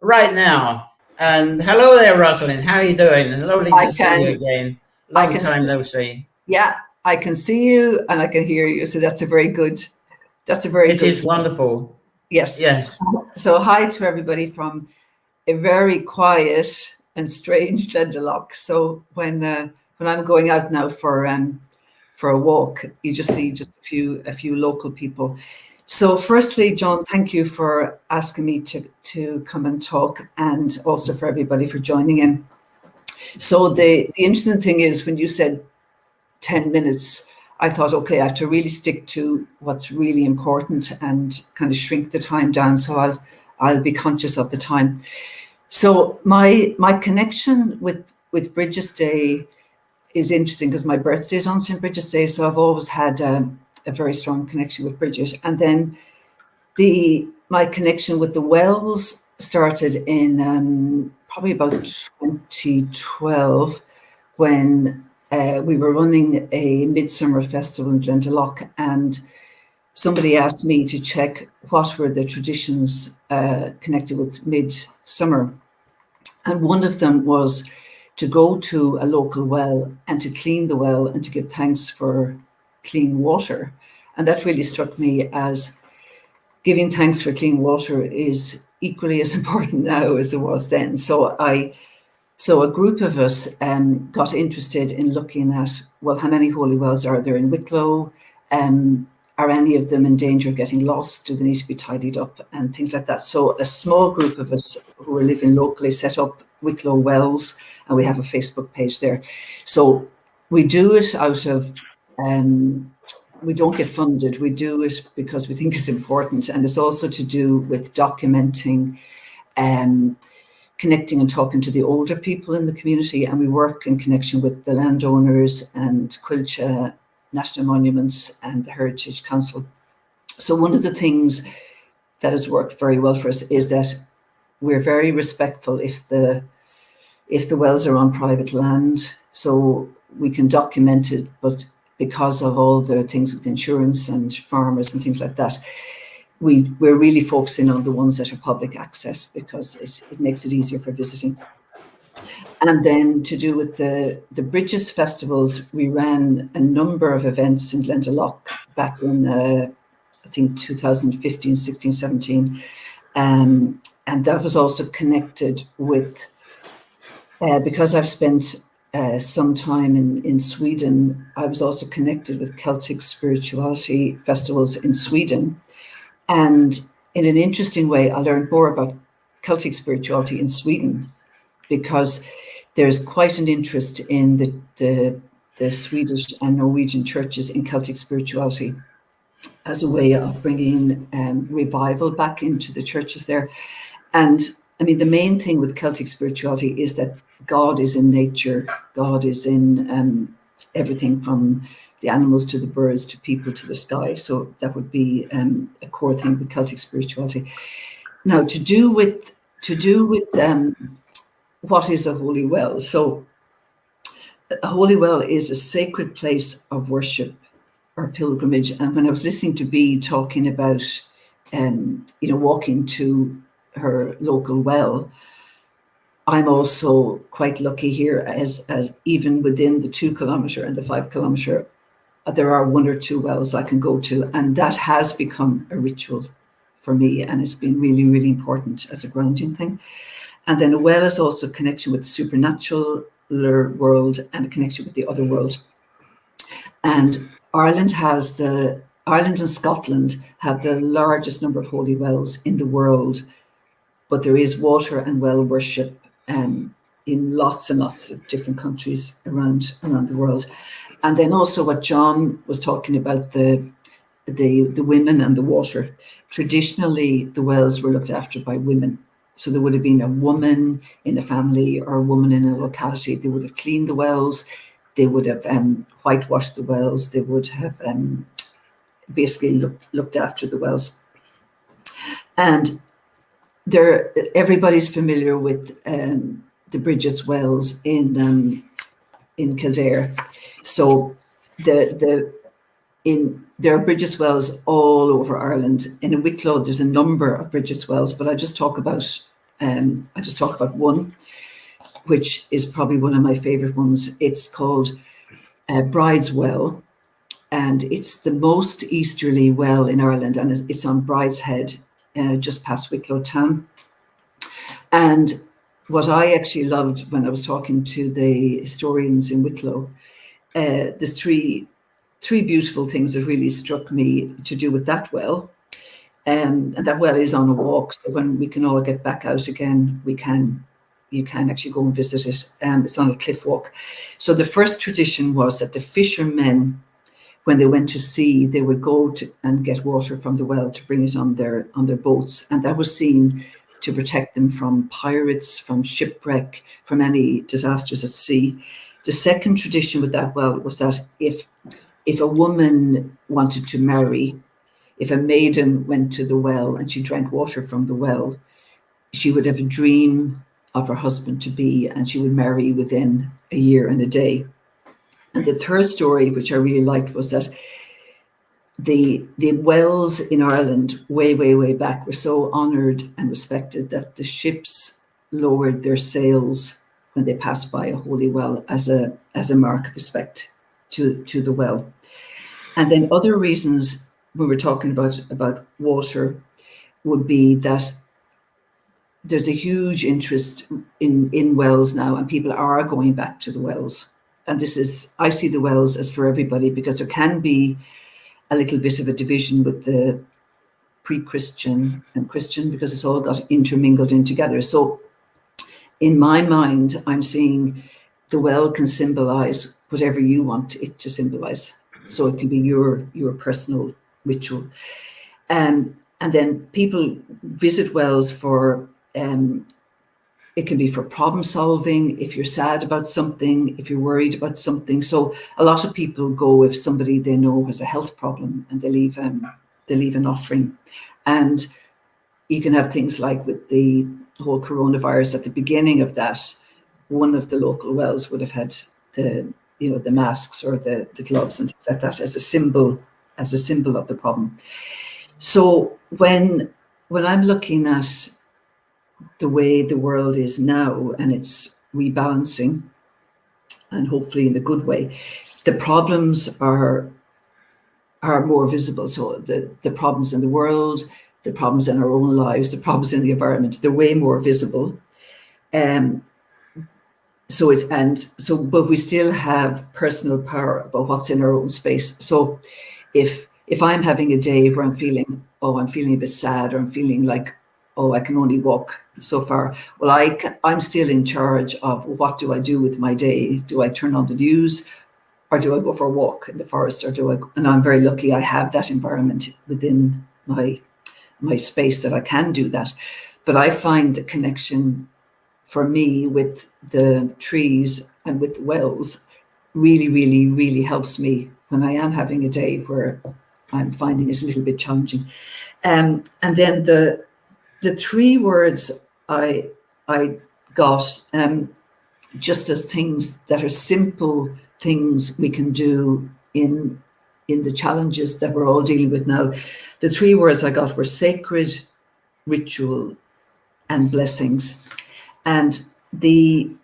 right now. And hello there, Rosalind. How are you doing? Lovely to see you again. Long time no see. Yeah, I can see you and I can hear you. So that's a very good. It is wonderful. Yes. Yes. So hi to everybody from a very quiet and strange Glendalough. So when I'm going out now for a walk, you just see just a few local people. So firstly, John, thank you for asking me to come and talk, and also for everybody for joining in. So the interesting thing is, when you said 10 minutes, I thought, okay, I have to really stick to what's really important and kind of shrink the time down. So I'll be conscious of the time. So my connection with Bridget's Day is interesting, because my birthday is on St. Bridget's Day. So I've always had a very strong connection with Bridget. And then my connection with the wells started in probably about 2012, when we were running a midsummer festival in Glendalough, and somebody asked me to check what were the traditions connected with midsummer. And one of them was to go to a local well and to clean the well and to give thanks for clean water. And that really struck me as giving thanks for clean water is equally as important now as it was then. So a group of us got interested in looking at, well, how many holy wells are there in Wicklow? Are any of them in danger of getting lost? Do they need to be tidied up and things like that? So a small group of us who are living locally set up Wicklow Wells, and we have a Facebook page there. So we do it out of, we don't get funded. We do it because we think it's important, and it's also to do with documenting, connecting and talking to the older people in the community, and we work in connection with the landowners and Quilcha National Monuments and the Heritage Council. So one of the things that has worked very well for us is that we're very respectful if the wells are on private land, so we can document it, but because of all the things with insurance and farmers and things like that, we're really focusing on the ones that are public access because it makes it easier for visiting. And then to do with the Bridges festivals, we ran a number of events in Glendalough back in, I think, 2015, 16, 17. And that was also connected with, because I've spent some time in Sweden, I was also connected with Celtic spirituality festivals in Sweden. And in an interesting way, I learned more about Celtic spirituality in Sweden because there's quite an interest in the Swedish and Norwegian churches in Celtic spirituality as a way of bringing revival back into the churches there. And I mean, the main thing with Celtic spirituality is that God is in nature. God is in everything from the animals to the birds to people to the sky. So that would be a core thing with Celtic spirituality. Now, to do with what is a holy well? So a holy well is a sacred place of worship or pilgrimage. And when I was listening to Bee talking about, walking to her local well, I'm also quite lucky here as even within the 2 kilometre and the 5 kilometre, there are 1 or 2 wells I can go to. And that has become a ritual for me. And it's been really, really important as a grounding thing. And then a well is also a connection with supernatural world and a connection with the other world. And Ireland and Scotland have the largest number of holy wells in the world, but there is water and well worship in lots and lots of different countries around the world. And then also what John was talking about, the women and the water. Traditionally, the wells were looked after by women. So there would have been a woman in a family or a woman in a locality. They would have cleaned the wells. They would have whitewashed the wells. They would have basically looked after the wells. And everybody's familiar with the Bridges wells in Kildare. So there are Bridges wells all over Ireland. In Wicklow, there's a number of Bridges wells, but I just talk about one, which is probably one of my favorite ones. It's called Bride's Well, and it's the most easterly well in Ireland, and it's on Bride's Head, just past Wicklow town. And what I actually loved when I was talking to the historians in Wicklow, there's three beautiful things that really struck me to do with that well. And that well is on a walk, so when we can all get back out again, you can actually go and visit it. It's on a cliff walk. So the first tradition was that the fishermen, when they went to sea, they would go and get water from the well to bring it on their boats, and that was seen to protect them from pirates, from shipwreck, from any disasters at sea. The second tradition with that well was that if a woman wanted to marry, if a maiden went to the well and she drank water from the well, she would have a dream of her husband-to-be and she would marry within a year and a day. And the third story, which I really liked, was that the wells in Ireland way, way, way back were so honoured and respected that the ships lowered their sails when they passed by a holy well as a mark of respect to the well. And then other reasons when we're talking about water would be that there's a huge interest in wells now, and people are going back to the wells. And I see the wells as for everybody, because there can be a little bit of a division with the pre-Christian and Christian, because it's all got intermingled in together. So in my mind, I'm seeing the well can symbolize whatever you want it to symbolize. So it can be your personal ritual. And then people visit wells for, it can be for problem solving, if you're sad about something, if you're worried about something. So a lot of people go if somebody they know has a health problem, and they leave an offering. And you can have things like with the whole coronavirus, at the beginning of that, one of the local wells would have had the masks or the gloves and things like that as a symbol of the problem. So when I'm looking at the way the world is now, and it's rebalancing, and hopefully in a good way, the problems are more visible. So the problems in the world, the problems in our own lives, the problems in the environment, they're way more visible. But we still have personal power about what's in our own space. So if I'm having a day where I'm feeling a bit sad, or I'm feeling like, I can only walk so far, well, I'm still in charge of what do I do with my day. Do I turn on the news, or do I go for a walk in the forest, and I'm very lucky I have that environment within my space that I can do that. But I find the connection for me with the trees and with the wells really, really, really helps me when I am having a day where I'm finding it a little bit challenging. And then the 3 words I got just as things that are simple things we can do in the challenges that we're all dealing with now. The 3 words I got were sacred, ritual, and blessings. And when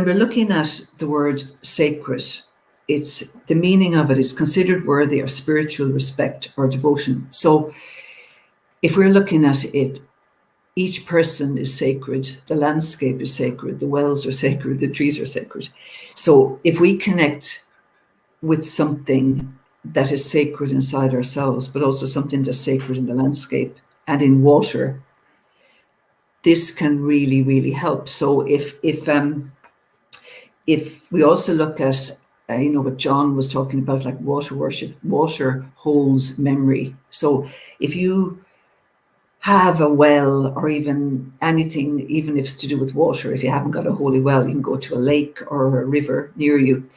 we're looking at the word sacred, it's the meaning of it is considered worthy of spiritual respect or devotion. So if we're looking at it, each person is sacred, the landscape is sacred, the wells are sacred, the trees are sacred. So if we connect with something that is sacred inside ourselves, but also something that's sacred in the landscape and in water, this can really, really help. So if we also look at, what John was talking about, like water worship, water holds memory. So if you have a well, or even anything, even if it's to do with water, if you haven't got a holy well, you can go to a lake or a river near you.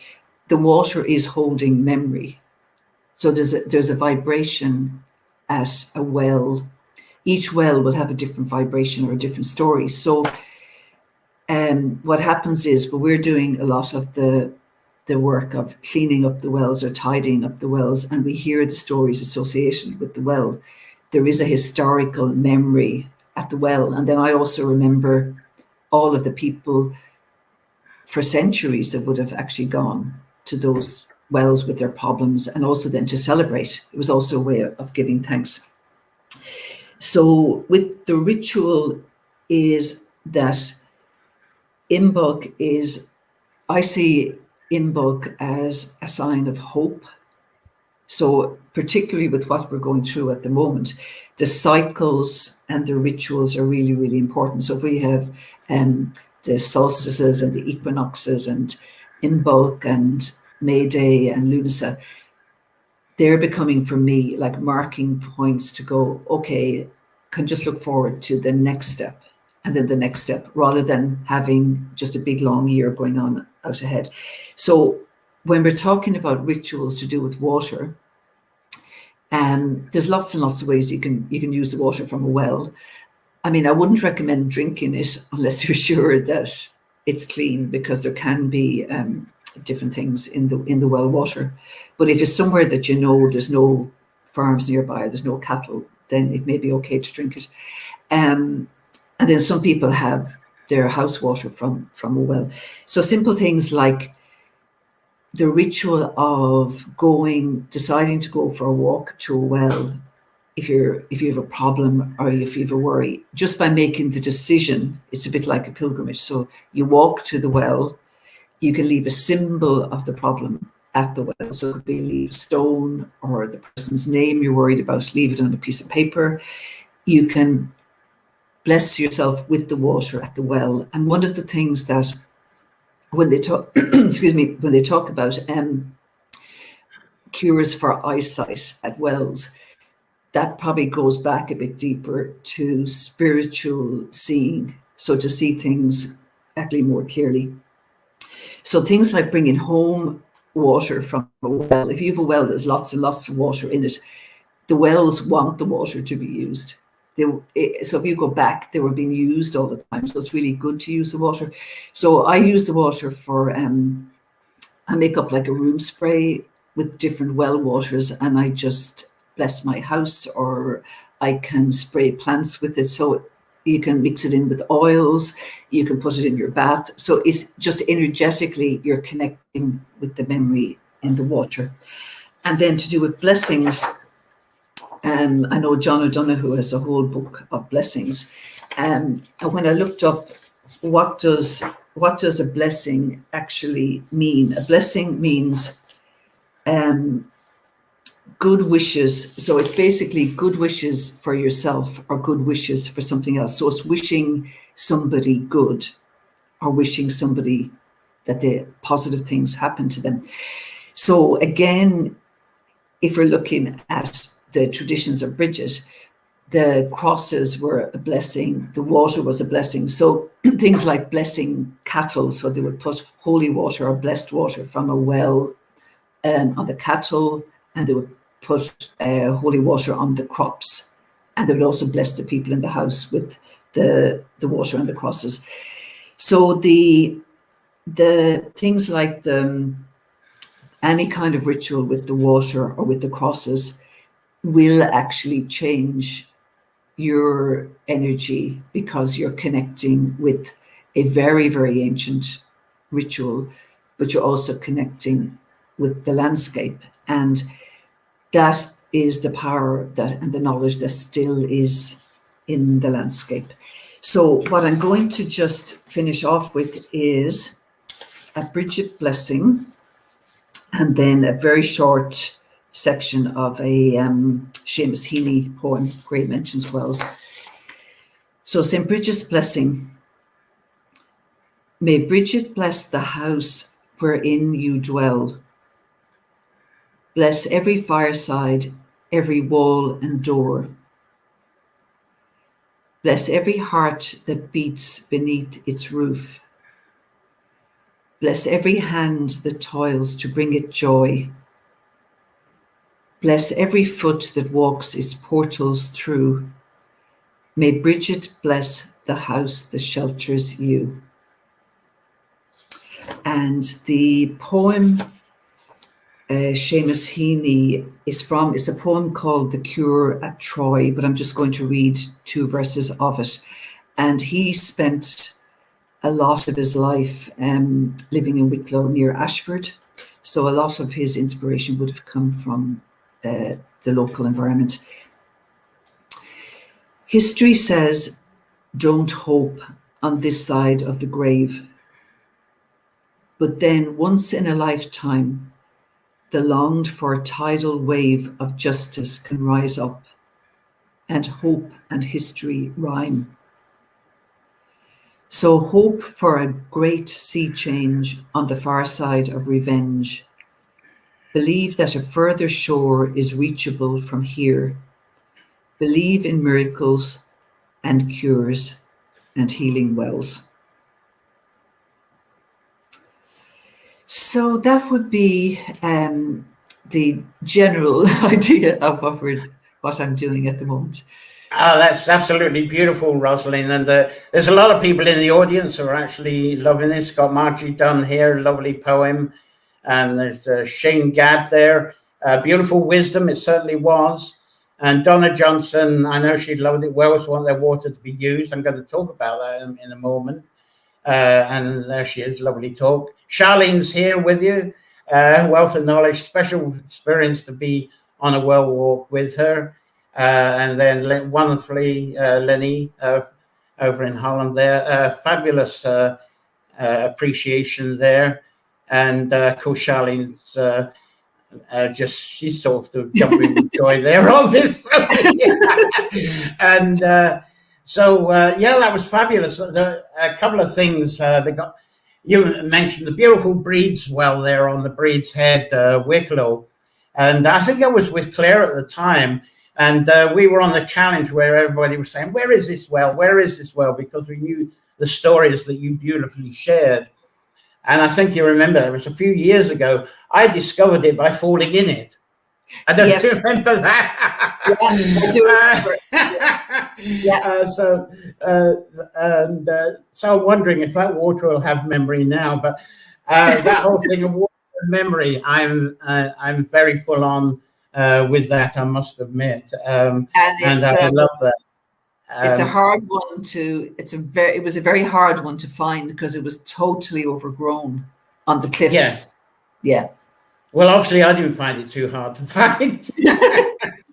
The water is holding memory. So there's a vibration at a well. Each well will have a different vibration or a different story. So what happens is, when we're doing a lot of the work of cleaning up the wells or tidying up the wells, and we hear the stories associated with the well, there is a historical memory at the well. And then I also remember all of the people for centuries that would have actually gone to those wells with their problems, and also then to celebrate. It was also a way of giving thanks. So with the ritual is that Imbolc I see Imbolc as a sign of hope. So particularly with what we're going through at the moment, the cycles and the rituals are really, really important. So if we have the solstices and the equinoxes and Imbolc and May Day and Lunasa, they're becoming for me like marking points to go, okay, can just look forward to the next step and then the next step, rather than having just a big long year going on out ahead. So when we're talking about rituals to do with water, there's lots and lots of ways you can use the water from a well. I mean, I wouldn't recommend drinking it unless you're sure that it's clean, because there can be different things in the well water. But if it's somewhere that there's no farms nearby, there's no cattle, then it may be okay to drink it. And then some people have their house water from a well. So simple things like the ritual of deciding to go for a walk to a well if you have a problem or if you have a worry, just by making the decision, it's a bit like a pilgrimage. So you walk to the well, you can leave a symbol of the problem at the well. So it could be leave a stone or the person's name you're worried about, leave it on a piece of paper. You can bless yourself with the water at the well. And one of the things that when they talk, when they talk about cures for eyesight at wells, that probably goes back a bit deeper to spiritual seeing. So to see things actually more clearly. So things like bringing home water from a well. If you have a well, there's lots and lots of water in it. The wells want the water to be used. So if you go back, they were being used all the time. So it's really good to use the water. So I use the water for, I make up like a room spray with different well waters, and I just bless my house, or I can spray plants with it. So you can mix it in with oils, you can put it in your bath. So it's just energetically, you're connecting with the memory in the water. And then to do with blessings, I know John O'Donoghue has a whole book of blessings. And when I looked up what does a blessing actually mean? A blessing means good wishes. So it's basically good wishes for yourself or good wishes for something else. So it's wishing somebody good or wishing somebody that the positive things happen to them. So again, if we're looking at the traditions of Brighid, the crosses were a blessing, the water was a blessing. So things like blessing cattle, so they would put holy water or blessed water from a well on the cattle, and they would put holy water on the crops, and they would also bless the people in the house with the water and the crosses. So the things like any kind of ritual with the water or with the crosses will actually change your energy, because you're connecting with a very, very ancient ritual, but you're also connecting with the landscape. And that is the power that and the knowledge that still is in the landscape. So what I'm going to just finish off with is a Brighid blessing, and then a very short section of a Seamus Heaney poem where he mentions wells. So St. Brigid's blessing. May Brighid bless the house wherein you dwell. Bless every fireside, every wall and door. Bless every heart that beats beneath its roof. Bless every hand that toils to bring it joy. Bless every foot that walks its portals through. May Brighid bless the house that shelters you. And the poem Seamus Heaney is a poem called The Cure at Troy, but I'm just going to read 2 verses of it. And he spent a lot of his life living in Wicklow near Ashford. So a lot of his inspiration would have come from the local environment. History says, don't hope on this side of the grave. But then once in a lifetime, the longed for tidal wave of justice can rise up, and hope and history rhyme. So hope for a great sea change on the far side of revenge. Believe that a further shore is reachable from here. Believe in miracles and cures and healing wells. So that would be the general idea of what I'm doing at the moment. Oh, that's absolutely beautiful, Rosalind. And there's a lot of people in the audience who are actually loving this. Got Margie Dunn here, lovely poem. And there's Shane Gadd there. Beautiful wisdom, it certainly was. And Donna Johnson, I know she loved it. Wells want their water to be used. I'm going to talk about that in a moment. And there she is, lovely talk. Charlene's here with you. Wealth of knowledge, special experience to be on a well walk with her. and then wonderfully Lenny over in Holland there. Fabulous appreciation there. And of course, Charlene's she's sort of jumping with joy there, obviously. And yeah, that was fabulous. A couple of things you mentioned the beautiful Brighid's well there on the Brighid's Head, Wicklow. And I think I was with Claire at the time. And we were on the challenge where everybody was saying, where is this well? Where is this well? Because we knew the stories that you beautifully shared. And I think you remember, it was a few years ago, I discovered it by falling in it. I don't remember that. Yes, I do remember. So I'm wondering if that water will have memory now. But that whole thing of water and memory, I'm very full on with that, I must admit. And I love that. It's a hard one to. It was a very hard one to find because it was totally overgrown on the cliff. Yes. Yeah. Well, obviously, I didn't find it too hard to find.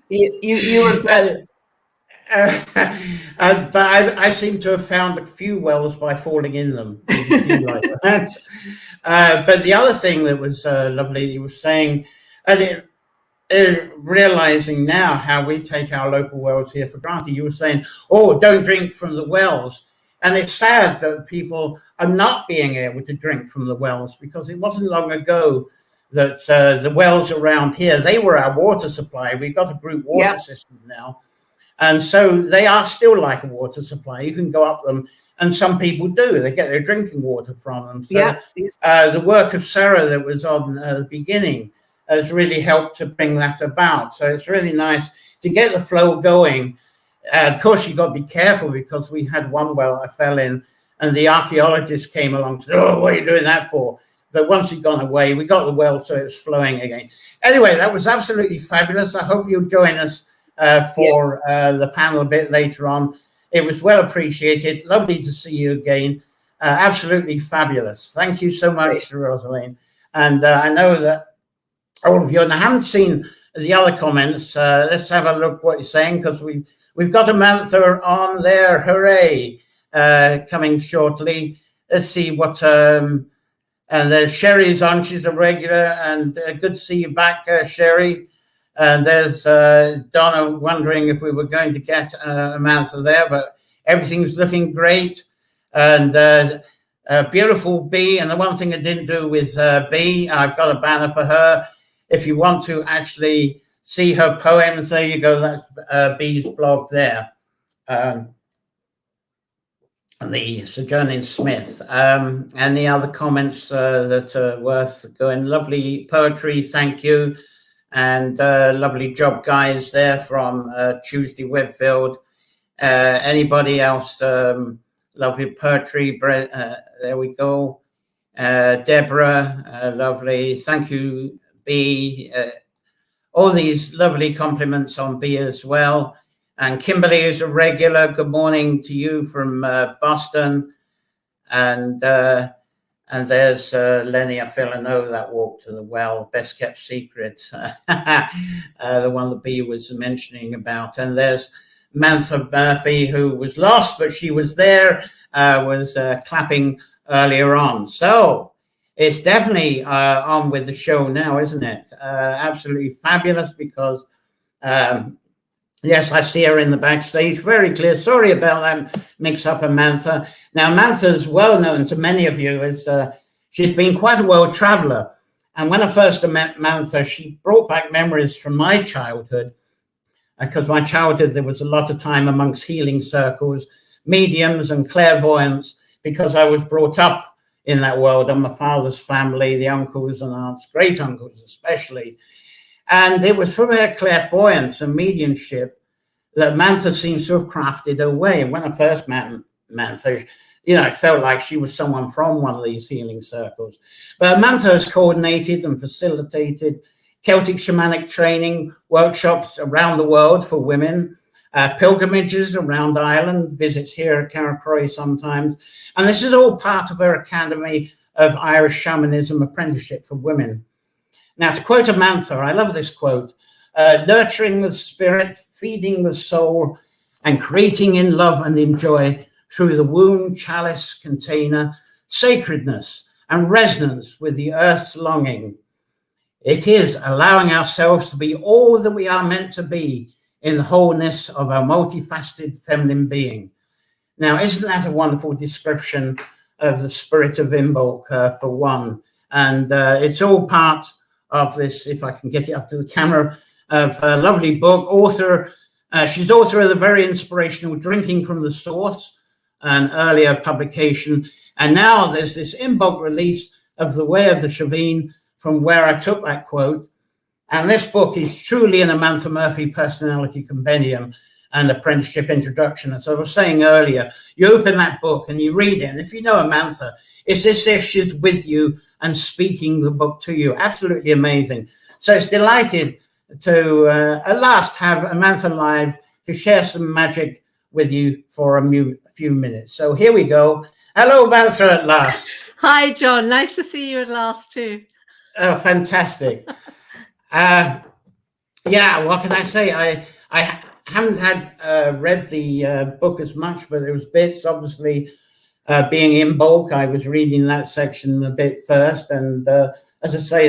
you were blessed. But I seem to have found a few wells by falling in them. Like that. But the other thing that was lovely, you were saying, realizing now how we take our local wells here for granted. You were saying, oh, don't drink from the wells. And it's sad that people are not being able to drink from the wells, because it wasn't long ago that the wells around here, they were our water supply. We've got a group water system now. And so they are still like a water supply. You can go up them, and some people do. They get their drinking water from them. So the work of Sarah that was on the beginning has really helped to bring that about. So it's really nice to get the flow going. Of course, you've got to be careful, because we had one well I fell in, and the archaeologist came along and said, oh, what are you doing that for? But once he'd gone away, we got the well, so it was flowing again. Anyway, that was absolutely fabulous. I hope you'll join us for the panel a bit later on. It was well appreciated. Lovely to see you again. Absolutely fabulous. Thank you so much, Rosaline. And I know that all of you, and I haven't seen the other comments. Let's have a look what you're saying, because we've got a Mantha on there. Hooray! Coming shortly. Let's see what. And there's Sherry's on. She's a regular, and good to see you back, Sherry. And there's Donna wondering if we were going to get a Mantha there, but everything's looking great. And beautiful B. And the one thing I didn't do with B, I've got a banner for her. If you want to actually see her poems, there you go. That's B's blog there. The Sojourning Smith. Any other comments that are worth going? Lovely poetry, thank you. And lovely job, guys, there from Tuesday Webfield. Anybody else? Lovely poetry. There we go. Deborah, lovely. Thank you, B. All these lovely compliments on B as well. And Kimberly is a regular. Good morning to you from Boston. And there's Lenny. I feel I know that walk to the well, best kept secret. The one that B was mentioning about. And there's Mantha Murphy, who was lost, but she was there, was clapping earlier on. So it's definitely on with the show now, isn't it? Absolutely fabulous, because yes, I see her in the backstage, very clear. Sorry about that mix-up of Mantha. Now, Mantha is well known to many of you as she's been quite a world traveler. And when I first met Mantha, she brought back memories from my childhood, because my childhood, there was a lot of time amongst healing circles, mediums and clairvoyants, because I was brought up in that world on my father's family, the uncles and aunts, great uncles especially. And it was from her clairvoyance and mediumship that Mantha seems to have crafted her way. And when I first met Mantha, it felt like she was someone from one of these healing circles. But Mantha has coordinated and facilitated Celtic shamanic training workshops around the world for women, pilgrimages around Ireland, visits here at Carrowcrory sometimes. And this is all part of her Academy of Irish Shamanism Apprenticeship for Women. Now, to quote a Mantha, I love this quote, nurturing the spirit, feeding the soul and creating in love and in joy through the womb, chalice, container, sacredness and resonance with the earth's longing. It is allowing ourselves to be all that we are meant to be in the wholeness of our multifaceted feminine being. Now, isn't that a wonderful description of the spirit of Imbolc for one? And it's all part of this, if I can get it up to the camera, of a lovely book. She's author of the very inspirational Drinking from the Source, an earlier publication. And now there's this Imbolc release of The Way of the Shavine, from where I took that quote. And this book is truly an Amantha Murphy personality compendium and apprenticeship introduction. As I was saying earlier, you open that book and you read it, and if you know Amantha, it's as if she's with you and speaking the book to you. Absolutely amazing. So it's delighted to at last have Amantha live to share some magic with you for a few minutes. So here we go. Hello, Amantha, at last. Hi, John. Nice to see you at last too. Oh, fantastic. Yeah, what can I say? I haven't had read the book as much, but there was bits, obviously, being Imbolc. I was reading that section a bit first, and as I say,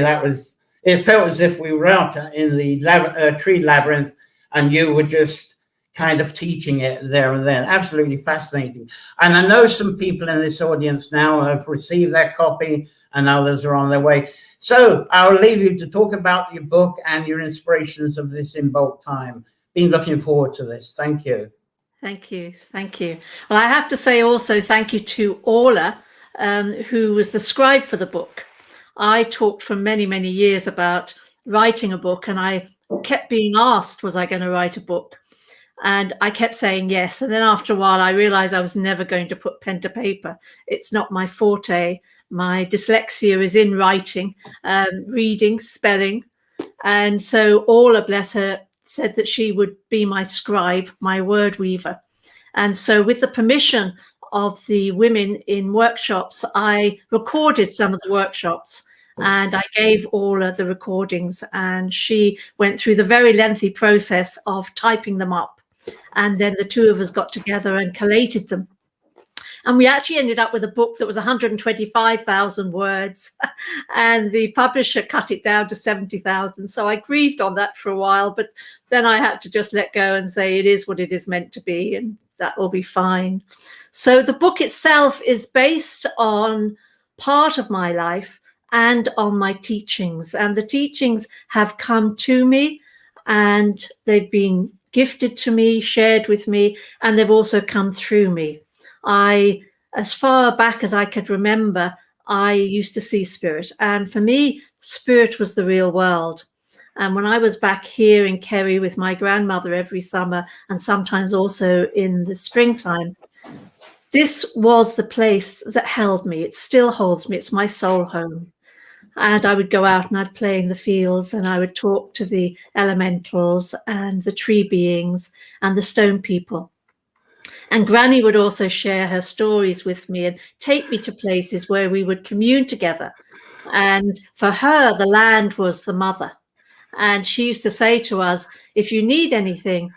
it felt as if we were out in the tree labyrinth, and you were just kind of teaching it there and then. Absolutely fascinating. And I know some people in this audience now have received their copy, and others are on their way. So I'll leave you to talk about your book and your inspirations of this Imbolc time. Been looking forward to this. Thank you. Thank you. Thank you. Well, I have to say also thank you to Orla, who was the scribe for the book. I talked for many, many years about writing a book, and I kept being asked, was I going to write a book? And I kept saying yes. And then after a while, I realized I was never going to put pen to paper. It's not my forte. My dyslexia is in writing, reading, spelling. And so Orla, bless her, said that she would be my scribe, my word weaver. And so with the permission of the women in workshops, I recorded some of the workshops, and I gave Orla the recordings, and she went through the very lengthy process of typing them up. And then the two of us got together and collated them. And we actually ended up with a book that was 125,000 words, and the publisher cut it down to 70,000. So I grieved on that for a while, but then I had to just let go and say it is what it is meant to be, and that will be fine. So the book itself is based on part of my life and on my teachings. And the teachings have come to me, and they've been gifted to me, shared with me, and they've also come through me. As far back as I could remember, I used to see spirit. And for me, spirit was the real world. And when I was back here in Kerry with my grandmother every summer, and sometimes also in the springtime, this was the place that held me. It still holds me. It's my soul home. And I would go out and I'd play in the fields, and I would talk to the elementals and the tree beings and the stone people. And Granny would also share her stories with me and take me to places where we would commune together. And for her, the land was the mother. And she used to say to us, if you need anything,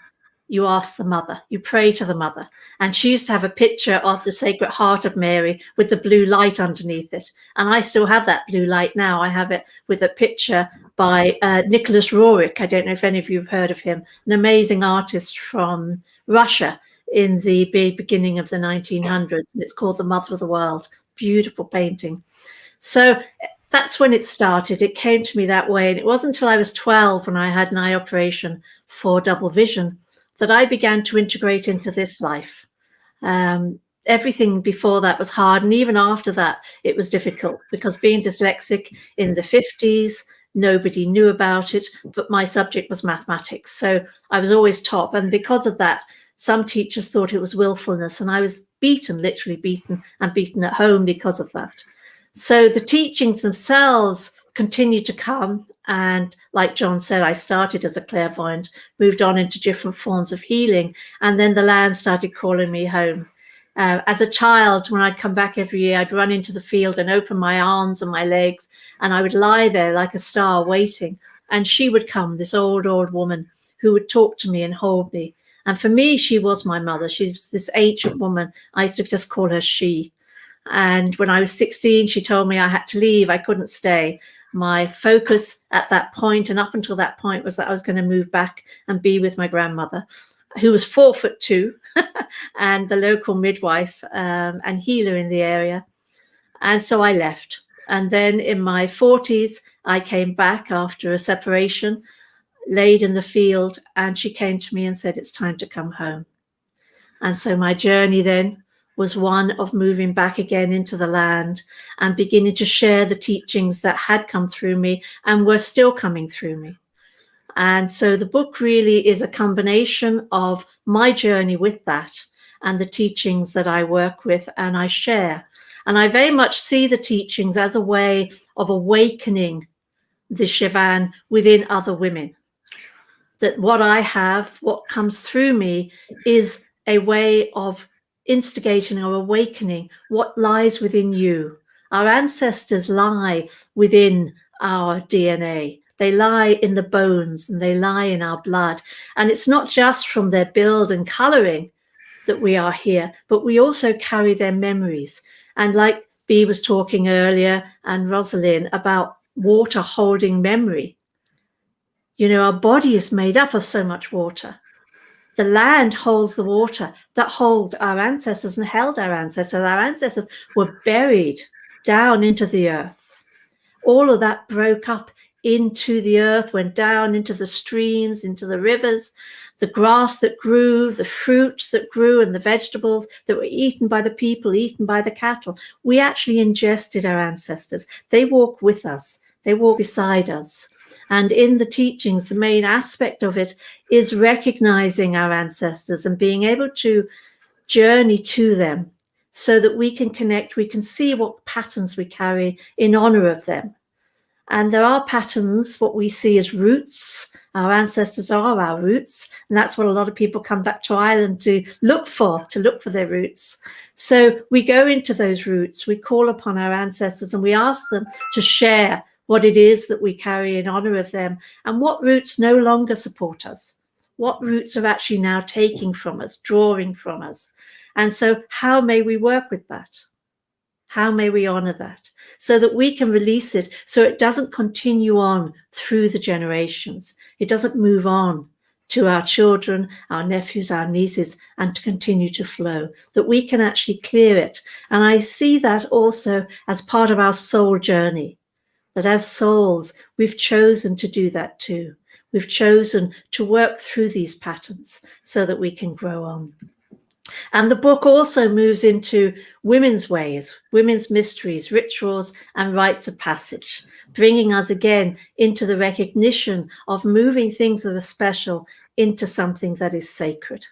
you ask the mother, you pray to the mother. And she used to have a picture of the Sacred Heart of Mary with the blue light underneath it. And I still have that blue light now. I have it with a picture by Nicholas Roerich. I don't know if any of you have heard of him, an amazing artist from Russia in the beginning of the 1900s. It's called The Mother of the World. Beautiful painting. So that's when it started. It came to me that way. And it wasn't until I was 12, when I had an eye operation for double vision, that I began to integrate into this life. Everything before that was hard. And even after that, it was difficult, because being dyslexic in the 50s, nobody knew about it, but my subject was mathematics. So I was always top. And because of that, some teachers thought it was willfulness, and I was beaten, literally beaten, and beaten at home because of that. So the teachings themselves continued to come. And like John said, I started as a clairvoyant, moved on into different forms of healing. And then the land started calling me home. As a child, when I'd come back every year, I'd run into the field and open my arms and my legs, and I would lie there like a star waiting. And she would come, this old woman, who would talk to me and hold me. And for me, she was my mother. She's this ancient woman. I used to just call her she. And when I was 16, she told me I had to leave. I couldn't stay. My focus at that point and up until that point was that I was going to move back and be with my grandmother, who was 4'2", and the local midwife and healer in the area. And so I left. And then in my 40s, I came back after a separation, laid in the field, and she came to me and said, it's time to come home. And so my journey then was one of moving back again into the land and beginning to share the teachings that had come through me and were still coming through me. And so the book really is a combination of my journey with that and the teachings that I work with and I share. And I very much see the teachings as a way of awakening the Shivan within other women. That what I have, what comes through me, is a way of instigating or awakening what lies within you. Our ancestors lie within our DNA. They lie in the bones and they lie in our blood. And it's not just from their build and coloring that we are here, but we also carry their memories. And like Bee was talking earlier and Rosalind about water holding memory. You know, our body is made up of so much water. The land holds the water that holds our ancestors and held our ancestors. Our ancestors were buried down into the earth. All of that broke up into the earth, went down into the streams, into the rivers, the grass that grew, the fruit that grew, and the vegetables that were eaten by the people, eaten by the cattle. We actually ingested our ancestors. They walk with us. They walk beside us. And in the teachings, the main aspect of it is recognizing our ancestors and being able to journey to them so that we can connect, we can see what patterns we carry in honor of them. And there are patterns, what we see as roots. Our ancestors are our roots. And that's what a lot of people come back to Ireland to look for their roots. So we go into those roots, we call upon our ancestors and we ask them to share what it is that we carry in honor of them and what roots no longer support us, what roots are actually now taking from us, drawing from us. And so how may we work with that? How may we honor that so that we can release it so it doesn't continue on through the generations. It doesn't move on to our children, our nephews, our nieces, and to continue to flow, that we can actually clear it. And I see that also as part of our soul journey, that as souls, we've chosen to do that too. We've chosen to work through these patterns so that we can grow on. And the book also moves into women's ways, women's mysteries, rituals, and rites of passage, bringing us again into the recognition of moving things that are special into something that is sacred.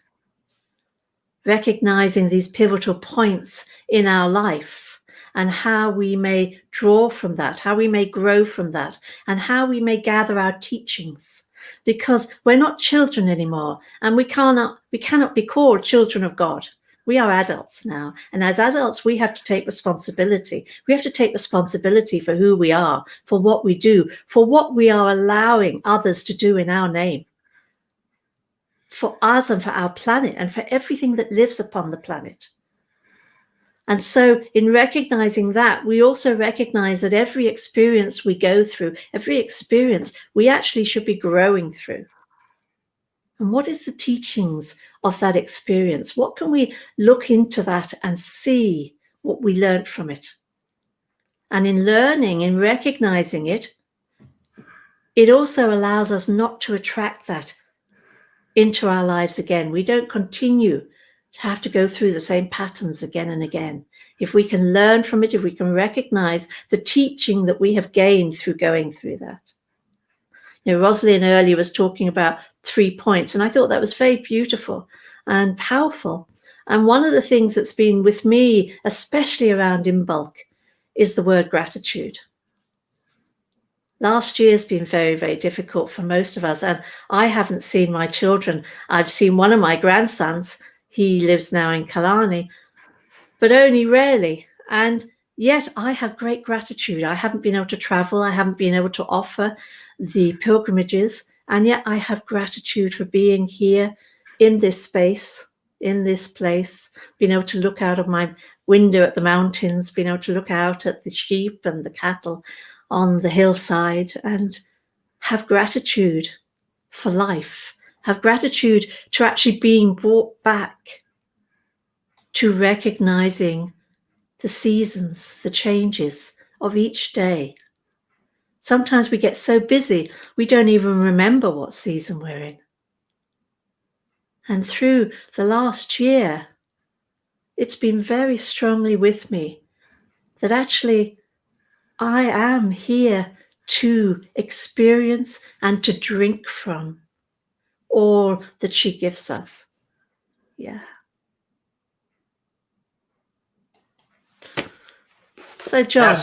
Recognizing these pivotal points in our life and how we may draw from that, how we may grow from that, and how we may gather our teachings. Because we're not children anymore, and we cannot be called children of God. We are adults now, and as adults, we have to take responsibility. We have to take responsibility for who we are, for what we do, for what we are allowing others to do in our name, for us and for our planet, and for everything that lives upon the planet. And so in recognizing that, we also recognize that every experience we go through, every experience we actually should be growing through. And what is the teachings of that experience? What can we look into that and see what we learned from it? And in learning, in recognizing it, it also allows us not to attract that into our lives again. We don't continue to have to go through the same patterns again and again. If we can learn from it, if we can recognize the teaching that we have gained through going through that. You know, Rosalind earlier was talking about 3 points, and I thought that was very beautiful and powerful. And one of the things that's been with me, especially around Imbolc, is the word gratitude. Last year has been very, very difficult for most of us, and I haven't seen my children. I've seen one of my grandsons. He lives now in Killarney, but only rarely. And yet I have great gratitude. I haven't been able to travel. I haven't been able to offer the pilgrimages And yet I have gratitude for being here in this space, in this place, being able to look out of my window at the mountains, being able to look out at the sheep and the cattle on the hillside, and have gratitude for life, have gratitude to actually being brought back to recognizing the seasons, the changes of each day. Sometimes we get so busy, we don't even remember what season we're in. And through the last year, it's been very strongly with me that actually I am here to experience and to drink from all that she gives us. Yeah. So, John.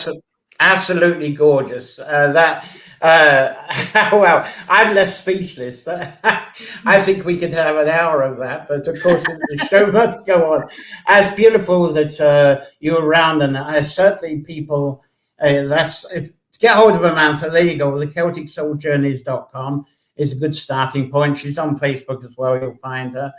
Absolutely gorgeous. Well, I'm left speechless. I think we could have an hour of that, but of course the show must go on. It's beautiful that you're around, and certainly people. To get hold of Amantha, there you go. The CelticSoulJourneys.com is a good starting point. She's on Facebook as well. You'll find her.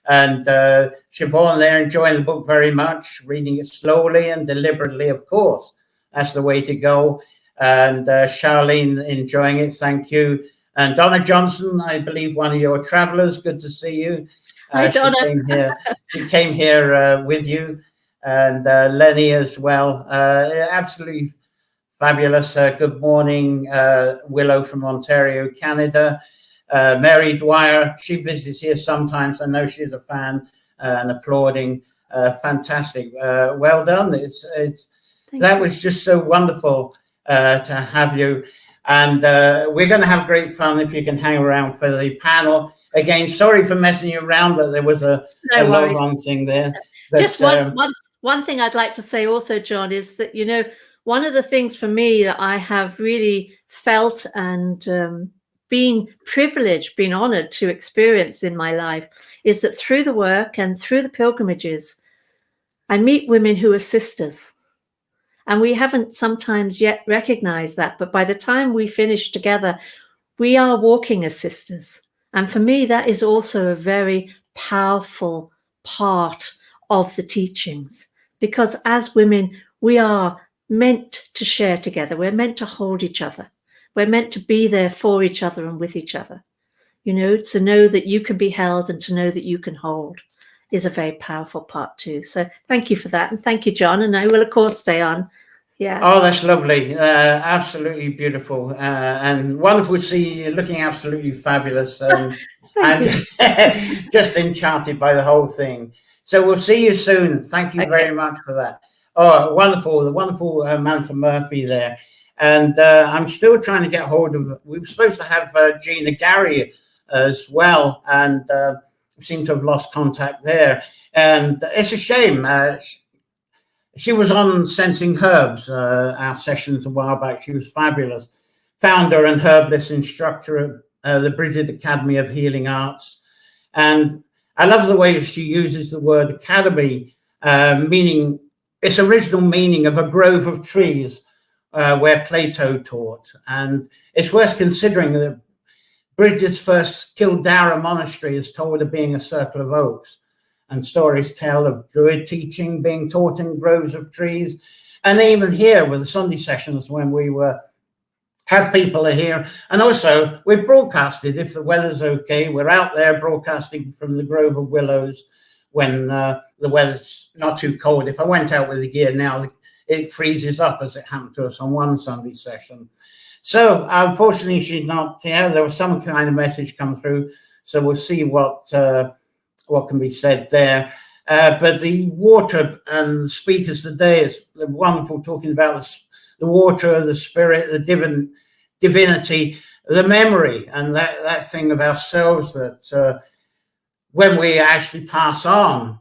And Siobhan there enjoying the book very much, reading it slowly and deliberately, of course. That's the way to go. And Charlene enjoying it. Thank you. And Donna Johnson, I believe one of your travelers. Good to see you. Hi, Donna. She came here with you. And Lenny as well. Absolutely fabulous. Good morning, Willow from Ontario, Canada. Mary Dwyer, she visits here sometimes. I know she's a fan and applauding. Fantastic. Well done. That was just so wonderful to have you. And we're going to have great fun if you can hang around for the panel. Again, sorry for messing you around, that there was a log-on thing there. But, just one thing I'd like to say also, John, is that, you know, one of the things for me that I have really felt and being privileged, being honored to experience in my life is that through the work and through the pilgrimages, I meet women who are sisters. And we haven't sometimes yet recognized that. But by the time we finish together, we are walking as sisters. And for me, that is also a very powerful part of the teachings. Because as women, we are meant to share together. We're meant to hold each other. We're meant to be there for each other and with each other. You know, to know that you can be held and to know that you can hold is a very powerful part too. So thank you for that. And thank you, John. And I will, of course, stay on. Yeah. Oh, that's lovely. Absolutely beautiful. And wonderful to see you looking absolutely fabulous. And just enchanted by the whole thing. So we'll see you soon. Thank you very much for that. Oh, wonderful. The wonderful Amantha Murphy there. And I'm still trying to get hold of, we were supposed to have Gina Gary as well, and seem to have lost contact there. And it's a shame. She was on Sensing Herbs, our sessions a while back. She was fabulous. Founder and herbalist instructor at the Brighid Academy of Healing Arts. And I love the way she uses the word academy, meaning its original meaning of a grove of trees where Plato taught. And it's worth considering that Brigid's first Kildare monastery is told of being a circle of oaks. And stories tell of Druid teaching being taught in groves of trees. And even here with the Sunday sessions when we had people here. And also we've broadcasted, if the weather's okay, we're out there broadcasting from the Grove of Willows when the weather's not too cold. If I went out with the gear now, it freezes up, as it happened to us on one Sunday session. So unfortunately she's not here. There was some kind of message come through. So we'll see what can be said there. But the water and the speakers today is wonderful, talking about the water, the spirit, the divinity, the memory, and that thing of ourselves that when we actually pass on,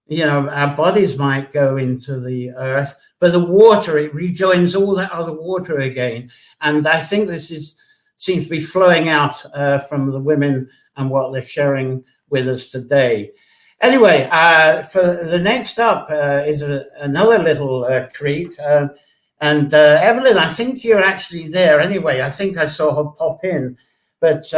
you know, our bodies might go into the earth, but the water, it rejoins all that other water again. And I think this seems to be flowing out from the women and what they're sharing with us today. Anyway, for the next up is another little treat. And Evelyn, I think you're actually there anyway. I think I saw her pop in. But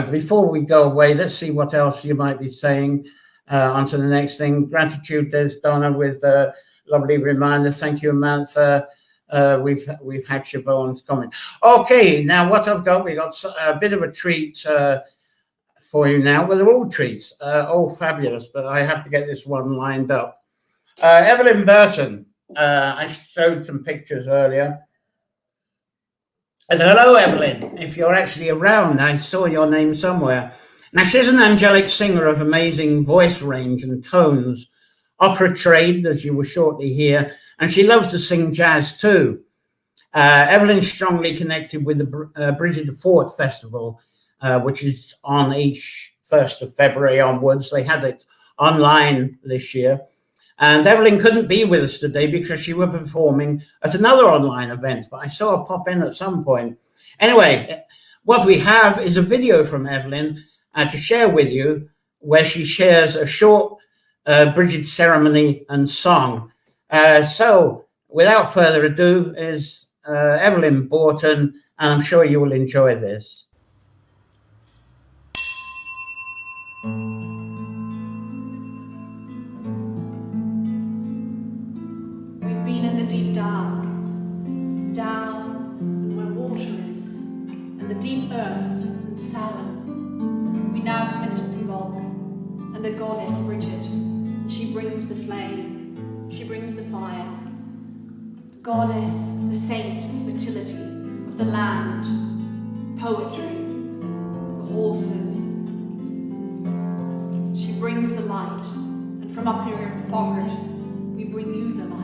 before we go away, let's see what else you might be saying. On to the next thing. Gratitude. There's Donna with a lovely reminder. Thank you, Amantha. We've had Siobhan's comment. Okay, now what I've got, we got a bit of a treat for you now. Well, they're all treats, all fabulous, but I have to get this one lined up. Evelyn Burton. I showed some pictures earlier. And hello, Evelyn. If you're actually around, I saw your name somewhere. Now, she's an angelic singer of amazing voice range and tones, opera trained, as you will shortly hear, and she loves to sing jazz too. Evelyn's strongly connected with the Brighid Fort Festival, which is on each 1st of February onwards. They had it online this year. And Evelyn couldn't be with us today because she was performing at another online event, but I saw her pop in at some point. Anyway, what we have is a video from Evelyn to share with you, where she shares a short Brighid ceremony and song. So without further ado is Evelyn Burton, and I'm sure you will enjoy this. We've been in the deep dark, down where water is, and the deep earth and Samhain. We now come into Imbolc and the goddess Brighid, and she brings the flame, she brings the fire. The goddess, the saint of fertility, of the land, poetry, the horses. She brings the light, and from up here in Bhride, we bring you the light.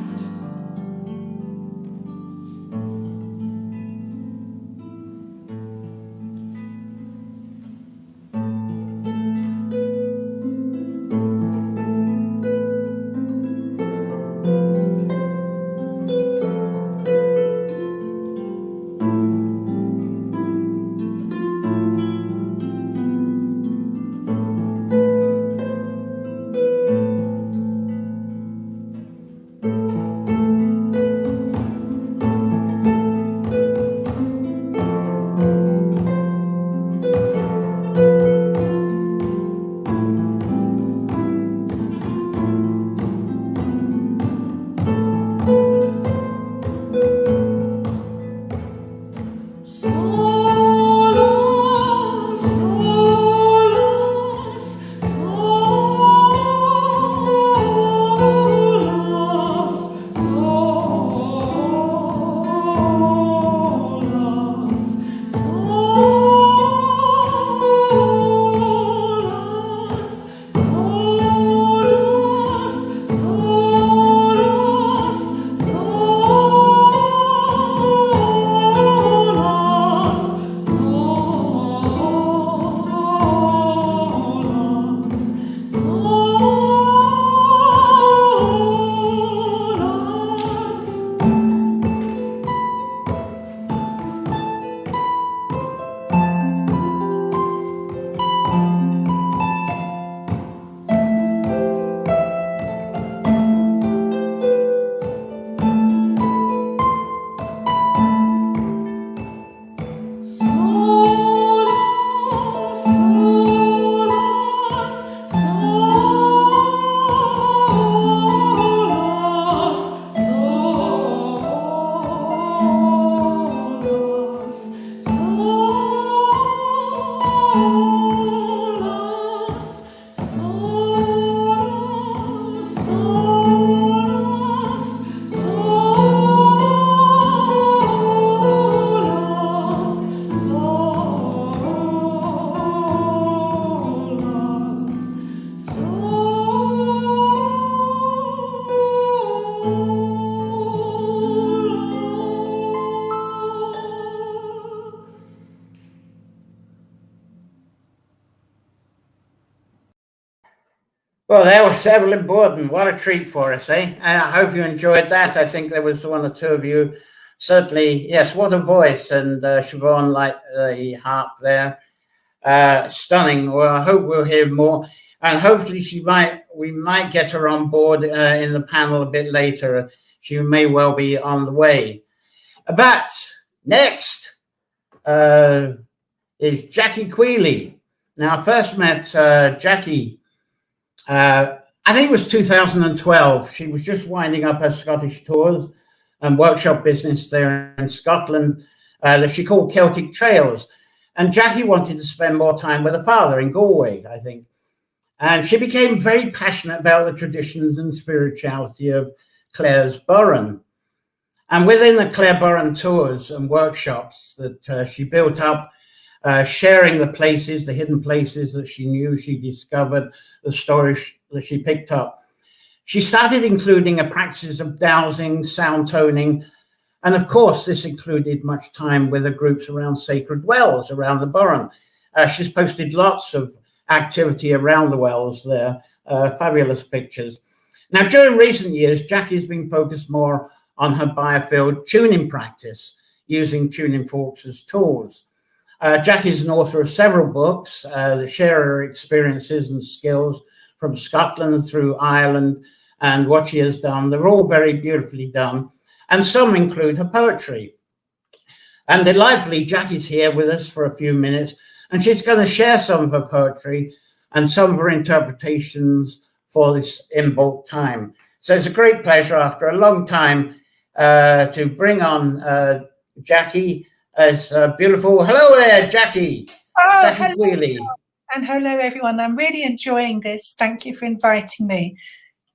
Well, that was Evelyn Burton. What a treat for us, eh? I hope you enjoyed that. I think there was one or two of you. Certainly, yes, what a voice. And Siobhan liked the harp there. Stunning. Well, I hope we'll hear more. And hopefully we might get her on board in the panel a bit later. She may well be on the way. But next, is Jackie Quealy. Now, I first met Jackie, I think it was 2012. She was just winding up her Scottish tours and workshop business there in Scotland that she called Celtic Trails. And Jackie wanted to spend more time with her father in Galway, I think. And she became very passionate about the traditions and spirituality of Clare's Burren. And within the Clare Burren tours and workshops that she built up, sharing the places, the hidden places that she knew, she discovered, the stories that she picked up, she started including a practice of dowsing, sound toning, and of course, this included much time with the groups around sacred wells around the Burren. She's posted lots of activity around the wells there, fabulous pictures. Now, during recent years, Jackie's been focused more on her biofield tuning practice, using tuning forks as tools. Jackie's an author of several books that share her experiences and skills from Scotland through Ireland and what she has done. They're all very beautifully done, and some include her poetry. And delightfully, Jackie's here with us for a few minutes, and she's going to share some of her poetry and some of her interpretations for this Imbolc time. So it's a great pleasure after a long time to bring on Jackie. It's beautiful. Hello there, Jackie. Oh, Jackie hello, Quealy. and hello, everyone. I'm really enjoying this. Thank you for inviting me.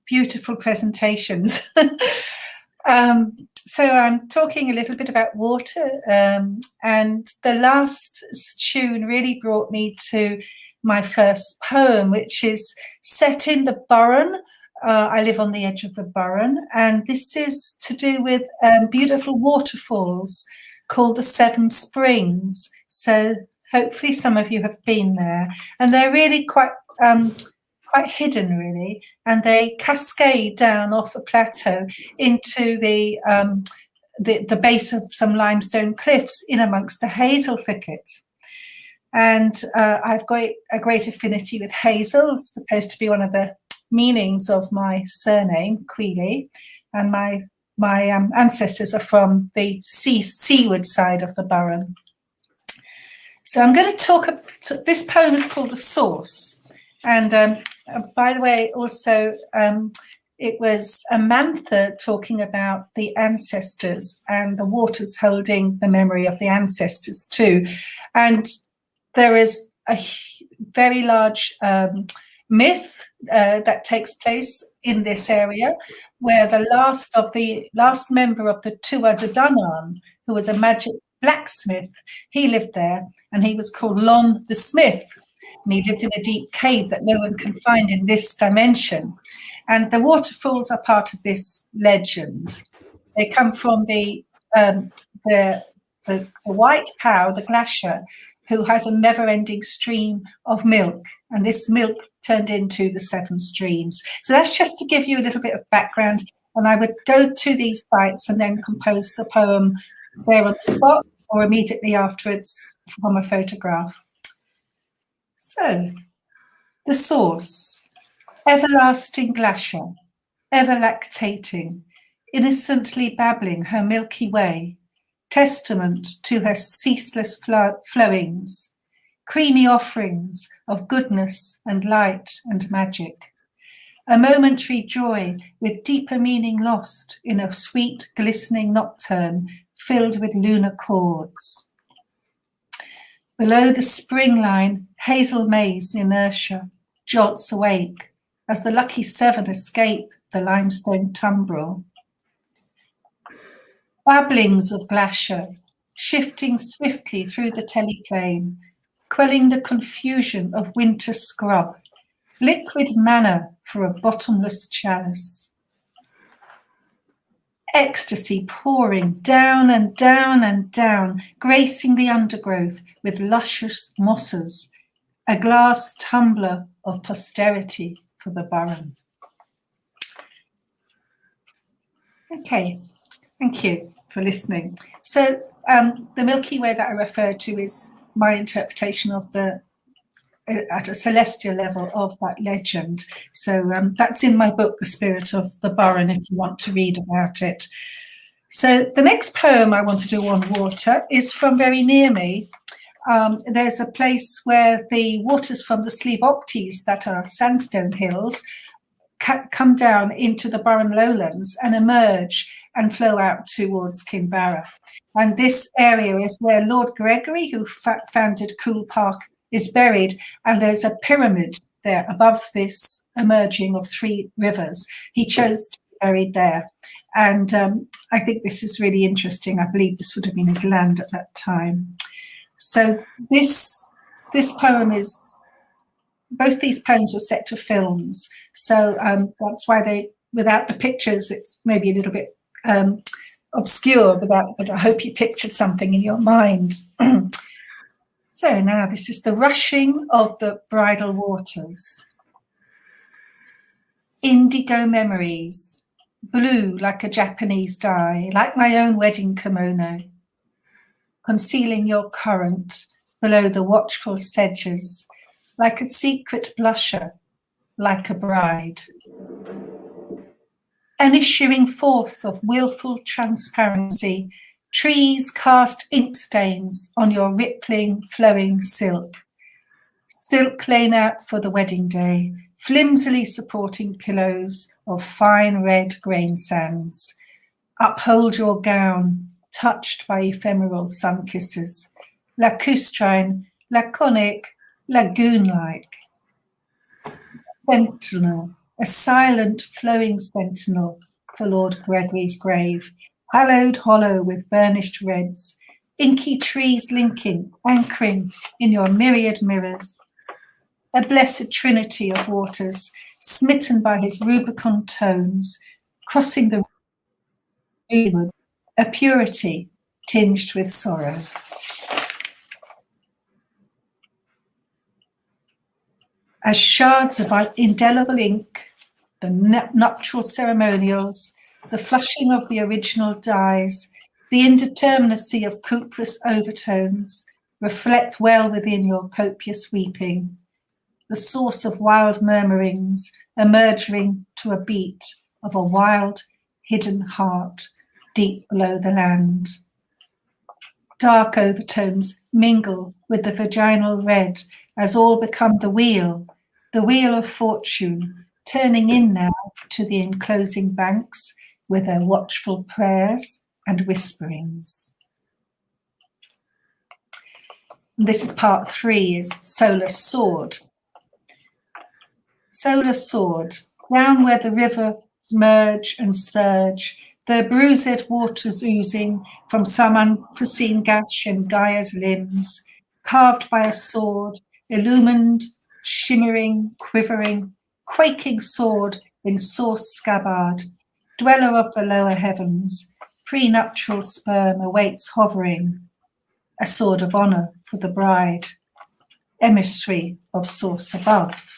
Beautiful presentations. So I'm talking a little bit about water, and the last tune really brought me to my first poem, which is set in the Burren. I live on the edge of the Burren, and this is to do with beautiful waterfalls called the Seven Springs. So hopefully some of you have been there, and they're really quite hidden, really, and they cascade down off a plateau into the base of some limestone cliffs in amongst the hazel thicket. And I've got a great affinity with hazel. It's supposed to be one of the meanings of my surname, Quealy, and my ancestors are from the seaward side of the Burren. So I'm going to talk. This poem is called The Source, and by the way, also it was Amantha talking about the ancestors and the waters holding the memory of the ancestors too. And there is a very large myth that takes place in this area, where the last member of the Tuatha De Danann, who was a magic blacksmith, he lived there, and he was called Lon the Smith, and he lived in a deep cave that no one can find in this dimension. And the waterfalls are part of this legend. They come from the white cow, the glacier, who has a never-ending stream of milk, and this milk turned into the seven streams. So that's just to give you a little bit of background, and I would go to these sites and then compose the poem there on the spot or immediately afterwards from a photograph. So, the source, everlasting glacier, ever lactating, innocently babbling her milky way, testament to her ceaseless flowings, creamy offerings of goodness and light and magic, a momentary joy with deeper meaning lost in a sweet, glistening nocturne filled with lunar chords. Below the spring line, hazel maze inertia jolts awake as the lucky seven escape the limestone tumbril. Babblings of glacier, shifting swiftly through the teleplane, quelling the confusion of winter scrub, liquid manna for a bottomless chalice. Ecstasy pouring down and down and down, gracing the undergrowth with luscious mosses, a glass tumbler of posterity for the Burren. Okay, thank you for listening. So the Milky Way that I referred to is my interpretation of at a celestial level of that legend. So that's in my book, The Spirit of the Burren, if you want to read about it. So the next poem I want to do on water is from very near me. There's a place where the waters from the Slieve Octies, that are sandstone hills, come down into the Burren lowlands and emerge and flow out towards Kinbarra. And this area is where Lord Gregory, who founded Coole Park, is buried. And there's a pyramid there above this emerging of 3 rivers. He chose to be buried there. And I think this is really interesting. I believe this would have been his land at that time. So this poem is, both these poems were set to films. So that's why they, without the pictures, it's maybe a little bit obscure, but I hope you pictured something in your mind. So now this is the rushing of the bridal waters. Indigo memories, blue like a Japanese dye, like my own wedding kimono, concealing your current below the watchful sedges, like a secret blusher, like a bride. An issuing forth of willful transparency, trees cast ink stains on your rippling, flowing silk. Silk lain out for the wedding day, flimsily supporting pillows of fine red grain sands. Uphold your gown, touched by ephemeral sun kisses, lacustrine, laconic, lagoon-like. Sentinel, a silent flowing sentinel for Lord Gregory's grave, hallowed hollow with burnished reds, inky trees linking, anchoring in your myriad mirrors. A blessed trinity of waters, smitten by his Rubicon tones, crossing the river, a purity tinged with sorrow. As shards of indelible ink, the nuptial ceremonials, the flushing of the original dyes, the indeterminacy of cuprous overtones reflect well within your copious weeping, the source of wild murmurings emerging to a beat of a wild, hidden heart deep below the land. Dark overtones mingle with the virginal red as all become the wheel of fortune, turning in now to the enclosing banks with their watchful prayers and whisperings. This is part 3, is Solar Sword. Solar Sword, down where the rivers merge and surge, their bruised waters oozing from some unforeseen gash in Gaia's limbs, carved by a sword, illumined, shimmering, quivering, quaking sword in source scabbard, dweller of the lower heavens, prenuptial sperm awaits hovering, a sword of honour for the bride, emissary of source above.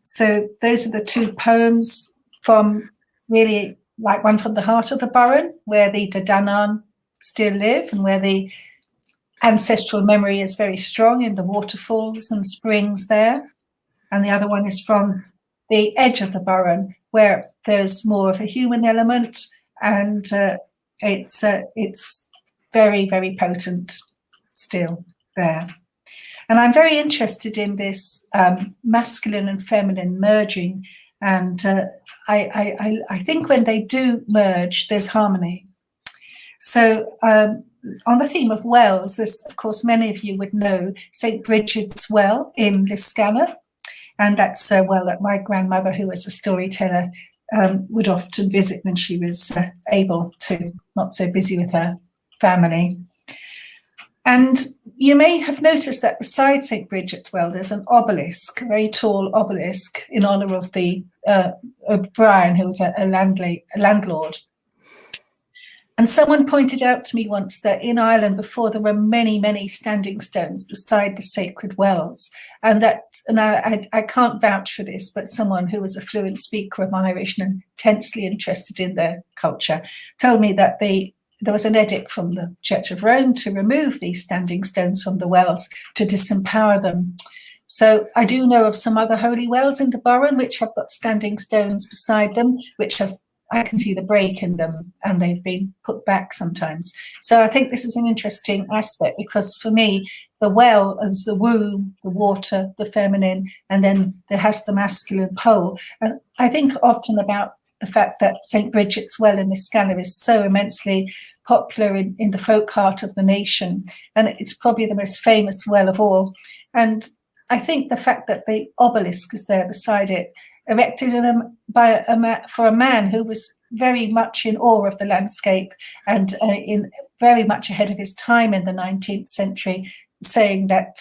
So those are the 2 poems from, really, like one from the heart of the Burren, where the Dadanan still live and where the ancestral memory is very strong in the waterfalls and springs there. And the other one is from the edge of the Burren, where there's more of a human element, and it's very, very potent still there. And I'm very interested in this masculine and feminine merging, and I think when they do merge, there's harmony. So on the theme of wells, this, of course, many of you would know St. Bridget's Well in Liscannor, and that's a well that my grandmother, who was a storyteller, would often visit when she was able to, not so busy with her family. And you may have noticed that beside St. Bridget's Well, there's an obelisk, a very tall obelisk, in honour of the O'Brien, who was a landlord. And someone pointed out to me once that in Ireland before there were many, many standing stones beside the sacred wells. And I can't vouch for this, but someone who was a fluent speaker of Irish and intensely interested in their culture told me that there was an edict from the Church of Rome to remove these standing stones from the wells, to disempower them. So I do know of some other holy wells in the Burren which have got standing stones beside them, which have, I can see the break in them, and they've been put back sometimes. So I think this is an interesting aspect, because for me, the well is the womb, the water, the feminine, and then there has the masculine pole. And I think often about the fact that St. Bridget's Well in Liscannor is so immensely popular in the folk heart of the nation, and it's probably the most famous well of all. And I think the fact that the obelisk is there beside it, erected for a man who was very much in awe of the landscape and very much ahead of his time in the 19th century, saying that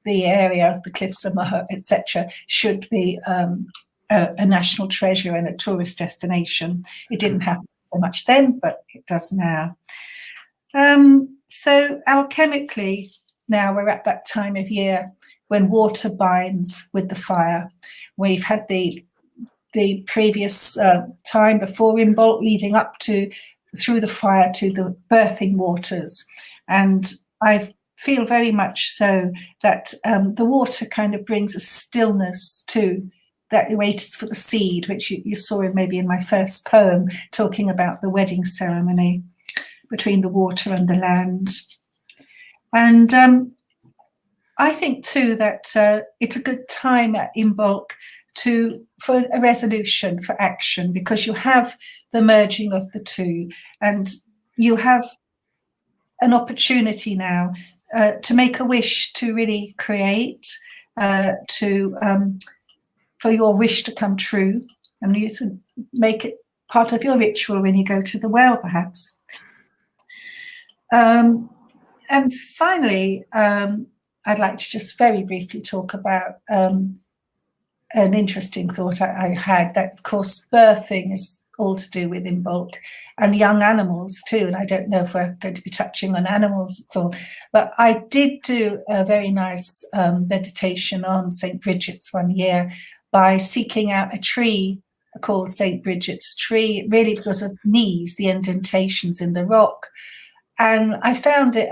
the area, the cliffs of Moher, etc., should be a national treasure and a tourist destination. It didn't happen so much then, but it does now. So alchemically, now we're at that time of year when water binds with the fire. We've had the previous time before Imbolc leading up to, through the fire, to the birthing waters. And I feel very much so that the water kind of brings a stillness to that waits for the seed, which you saw maybe in my first poem, talking about the wedding ceremony between the water and the land. And I think too that it's a good time at Imbolc for a resolution, for action, because you have the merging of the two, and you have an opportunity now to make a wish to really create, for your wish to come true, and you to make it part of your ritual when you go to the well, perhaps. And finally, I'd like to just very briefly talk about an interesting thought I had, that of course birthing is all to do with Imbolc, and young animals too, and I don't know if we're going to be touching on animals at all, but I did do a very nice meditation on St. Bridget's one year by seeking out a tree called St. Bridget's tree, really because of knees, the indentations in the rock. And I found it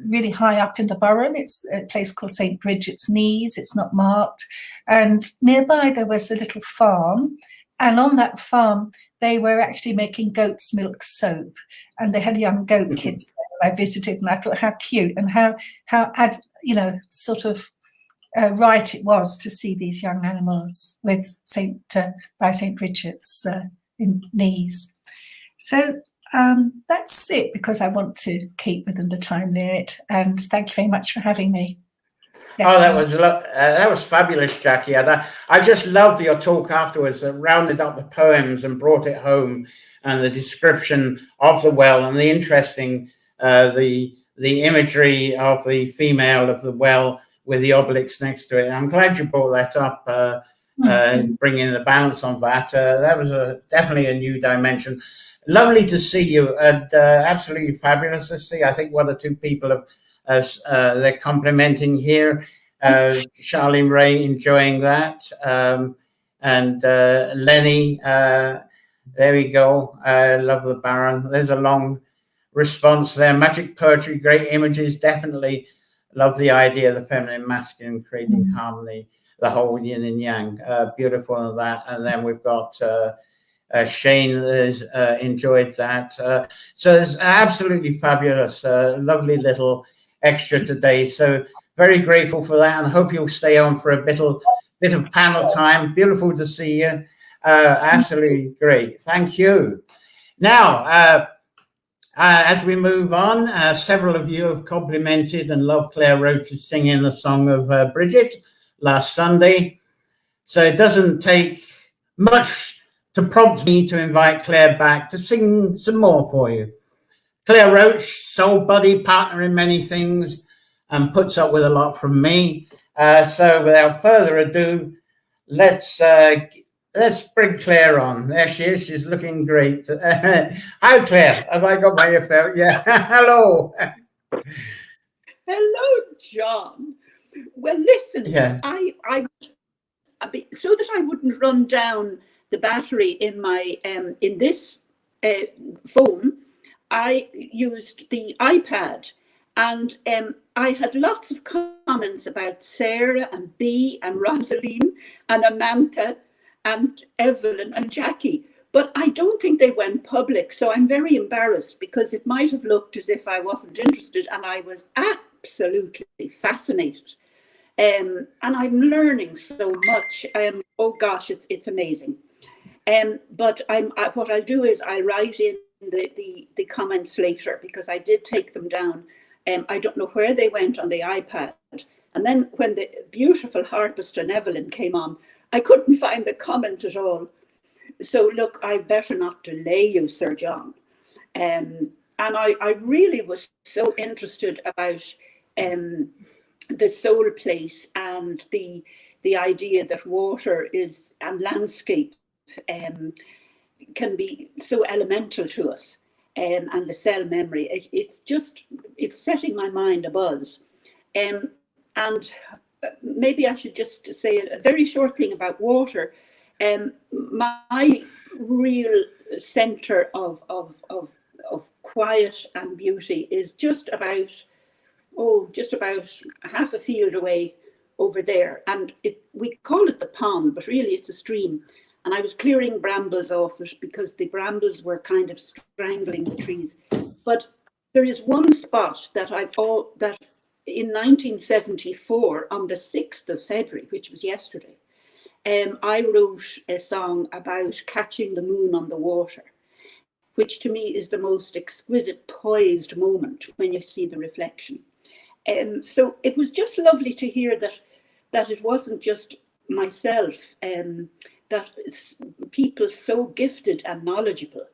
really high up in the Burren. It's a place called St. Bridget's Knees. It's not marked. And nearby there was a little farm. And on that farm, they were actually making goat's milk soap. And they had young goat kids there. I visited, and I thought how cute and how sort of right it was to see these young animals with by St. Bridget's in Knees. So that's it, because I want to keep within the time limit. And thank you very much for having me. Yes, that was fabulous, Jackie. I just love your talk afterwards that rounded up the poems and brought it home, and the description of the well, and the interesting the imagery of the female of the well with the obelisk next to it. I'm glad you brought that up, bringing the balance on that. That was definitely a new dimension. Lovely to see you, and absolutely fabulous to see. I think one or two people they're complimenting here. Charlene Ray enjoying that, and Lenny. There we go. I love the Baron. There's a long response there. Magic poetry, great images. Definitely love the idea of the feminine, masculine, creating harmony, the whole yin and yang. Beautiful of that. And then we've got Shane has enjoyed that. So it's absolutely fabulous. Lovely little extra today. So very grateful for that, and hope you'll stay on for a bit of panel time. Beautiful to see you. Absolutely great. Thank you. Now, as we move on, several of you have complimented and loved Claire Roach's singing the song of Bridget last Sunday. So it doesn't take much to prompt me to invite Claire back to sing some more for you. Claire Roach, soul buddy, partner in many things, and puts up with a lot from me. So without further ado, let's bring Claire on. There she is. She's looking great. Hi, Claire. Have I got my effect? Yeah. Hello. Hello, John. Well, listen. Yes. I so that I wouldn't run down the battery in my in this phone, I used the iPad, And I had lots of comments about Sarah and Bea and Rosaline and Amantha and Evelyn and Jackie, but I don't think they went public. So I'm very embarrassed, because it might have looked as if I wasn't interested, and I was absolutely fascinated. And I'm learning so much. Oh gosh, it's amazing. But what I'll do is I'll write in the comments later, because I did take them down. I don't know where they went on the iPad. And then when the beautiful harpist and Evelyn came on, I couldn't find the comment at all. So look, I better not delay you, Sir John. And I really was so interested about the soul place, and the idea that water is, and landscape can be so elemental to us, and the cell memory. It's setting my mind abuzz. And maybe I should just say a very short thing about water. My real center of quiet and beauty is just about half a field away over there. And we call it the pond, but really it's a stream. And I was clearing brambles off it, because the brambles were kind of strangling the trees. But there is one spot that that in 1974, on the 6th of February, which was yesterday, I wrote a song about catching the moon on the water, which to me is the most exquisite, poised moment when you see the reflection. So it was just lovely to hear that it wasn't just myself, that people so gifted and knowledgeable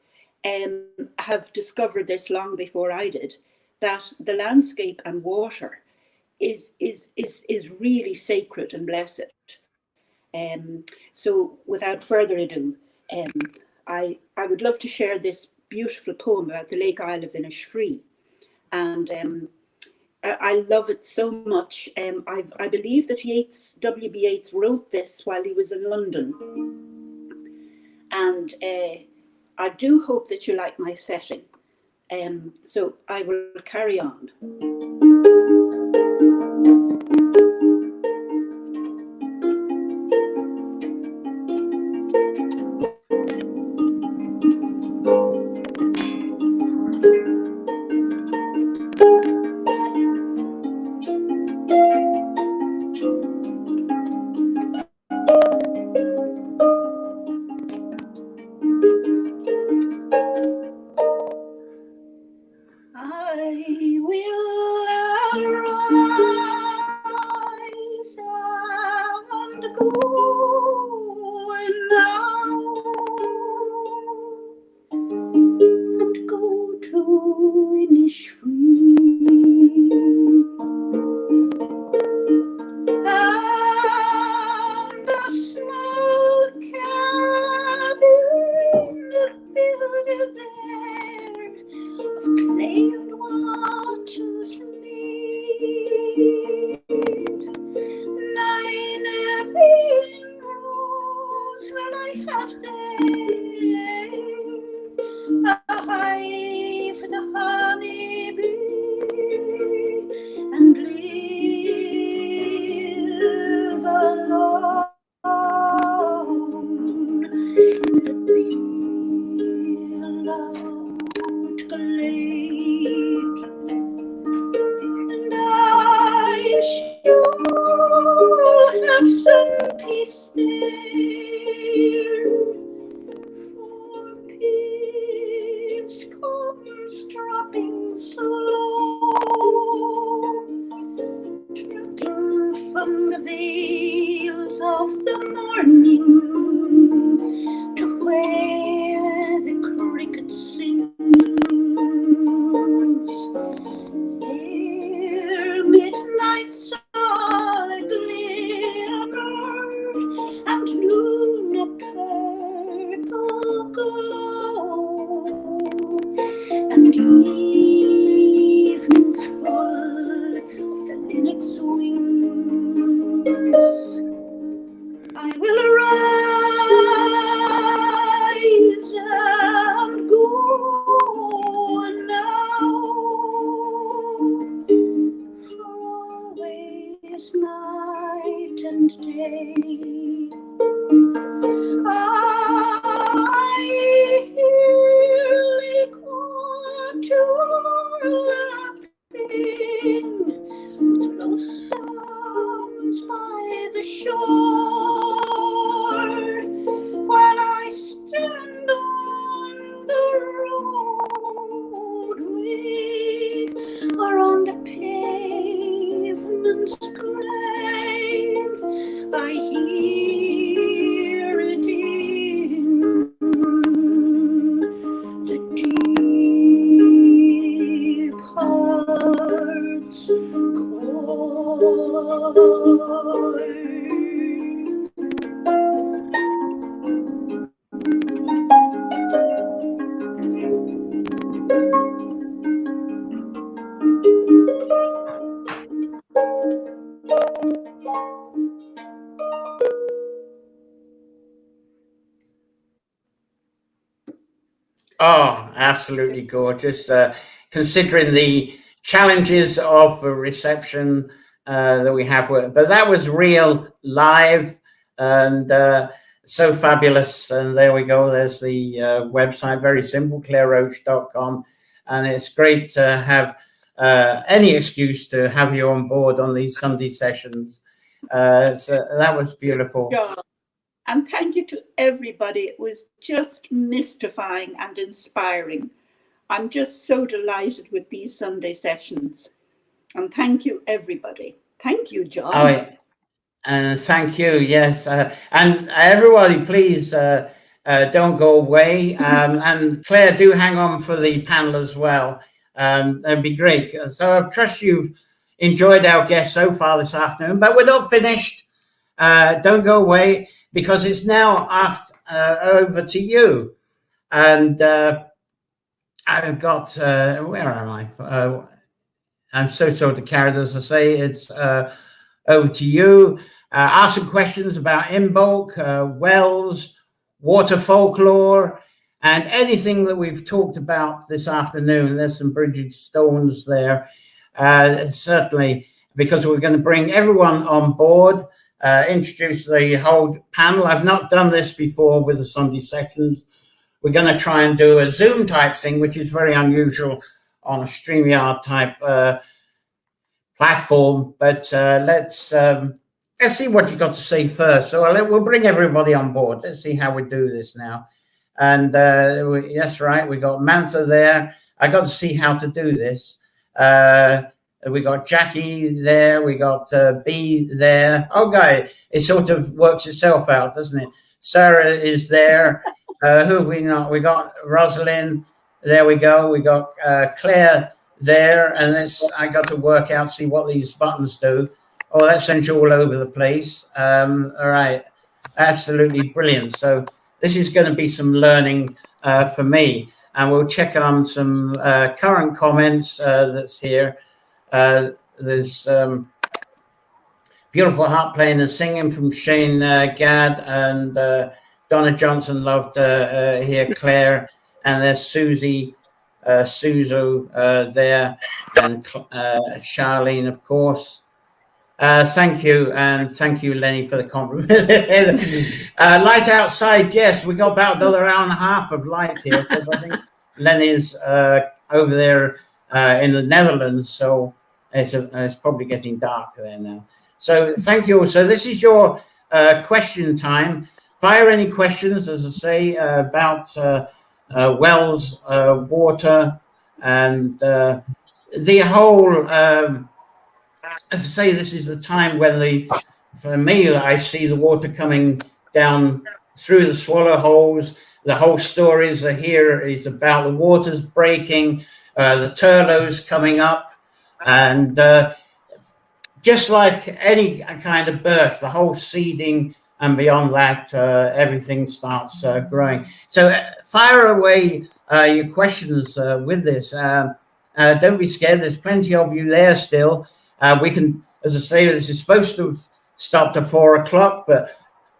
have discovered this long before I did, that the landscape and water is really sacred and blessed. So without further ado, I would love to share this beautiful poem about the Lake Isle of Innisfree. And I love it so much. I believe that W.B. Yeats wrote this while he was in London. And I do hope that you like my setting. So I will carry on. I hear lake water lapping with blossoms by the shore, while I stand on the roadway or on the pavement's grave. I hear it in the deep heart's core. Oh, absolutely gorgeous. Considering the challenges of the reception that we have, but that was real live and so fabulous. And there we go. There's the website, very simple, claireroach.com. And it's great to have any excuse to have you on board on these Sunday sessions. So that was beautiful. Yeah. And thank you to everybody. It was just mystifying and inspiring. I'm just so delighted with these Sunday sessions. And thank you, everybody. Thank you, John. Oh, thank you. Yes. And everybody, please don't go away. And Claire, do hang on for the panel as well. That'd be great. So I trust you've enjoyed our guests so far this afternoon, but we're not finished. Don't go away, because it's now over to you. And I've got, where am I? I'm so sort of carried, as I say. It's over to you. Ask some questions about Imbolc, wells, water folklore, and anything that we've talked about this afternoon. There's some Brighid stones there. Certainly, because we're going to bring everyone on board. Introduce the whole panel. I've not done this before with the Sunday sessions. We're going to try and do a Zoom type thing, which is very unusual on a StreamYard type platform. But let's see what you got to say first. So we'll bring everybody on board. Let's see how we do this now. And yes, right, we got Mantha there. I got to see how to do this. We got Jackie there. We got B there. Oh, guy, it sort of works itself out, doesn't it? Sarah is there. Who have we not? We got Rosalind. There we go. We got Claire there. And I got to work out, see what these buttons do. Oh, that sends you all over the place. All right. Absolutely brilliant. So this is going to be some learning for me. And we'll check on some current comments that's here. There's beautiful harp playing and singing from Shane Gadd, and Donna Johnson loved here, Claire, and there's Susie, Suzo there, and Charlene, of course. Thank you, and thank you, Lenny, for the compliment. Light outside, yes, we got about another hour and a half of light here, because I think Lenny's over there in the Netherlands, so it's probably getting dark there now. So thank you all. So this is your question time. Fire any questions, as I say, about wells, water, and the whole, as I say, this is the time when for me, I see the water coming down through the swallow holes. The whole stories are here is about the waters breaking, the turloughs coming up, and just like any kind of birth, the whole seeding, and beyond that, everything starts growing. So fire away your questions with this. Don't be scared. There's plenty of you there still. We can, as I say, this is supposed to stop at 4 o'clock, but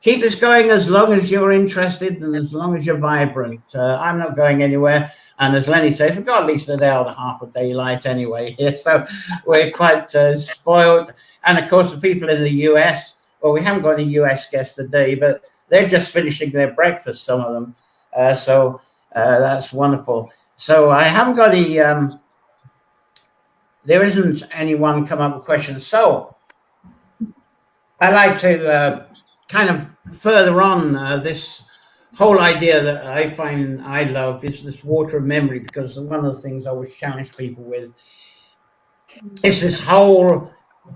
keep this going as long as you're interested and as long as you're vibrant. I'm not going anywhere. And as Lenny says, we've got at least an hour and a half of daylight anyway here. So we're quite spoiled. And of course, the people in the US, well, we haven't got any US guests today, but they're just finishing their breakfast, some of them. So that's wonderful. So I haven't got any, there isn't anyone come up with questions. So I like to kind of further on this whole idea that I find I love is this water of memory, because one of the things I always challenge people with is this whole,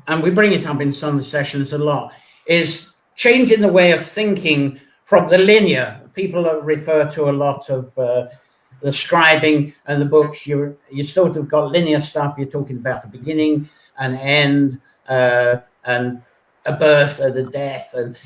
and we bring it up in Sunday sessions a lot, is changing the way of thinking from the linear. People refer to a lot of the scribing and the books. You sort of got linear stuff. You're talking about a beginning, an end, and a birth and a death, and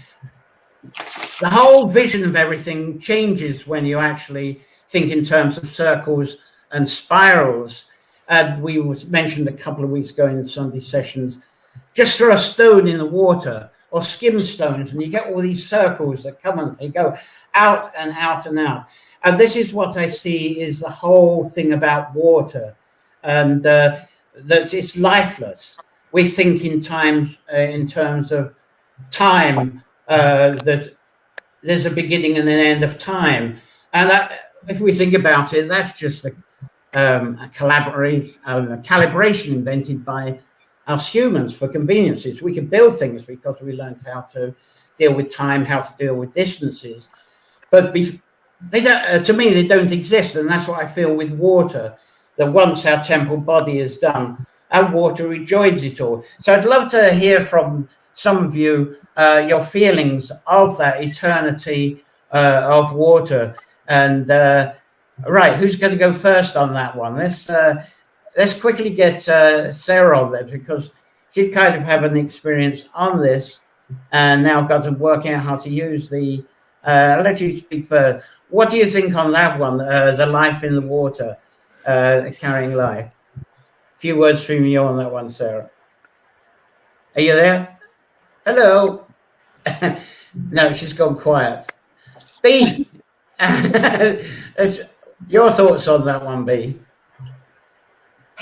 the whole vision of everything changes when you actually think in terms of circles and spirals. And we mentioned a couple of weeks ago in Sunday sessions, just throw a stone in the water or skim stones, and you get all these circles that come and they go out and out and out. And this is what I see is the whole thing about water, and that it's lifeless. We think in terms of time, that there's a beginning and an end of time, and that, if we think about it, that's just a calibration invented by us humans for conveniences. We can build things because we learned how to deal with time, how to deal with distances, but they don't, to me, they don't exist. And that's what I feel with water, that once our temple body is done, our water rejoins it all. So I'd love to hear from some of you your feelings of that eternity of water. And right, who's going to go first on that one? Let's quickly get Sarah on there, because she kind of have an experience on this and now got to work out how to use the, I'll let you speak first. What do you think on that one, the life in the water, carrying life? A few words from you on that one, Sarah. Are you there? Hello. No, she's gone quiet. B, your thoughts on that one, B?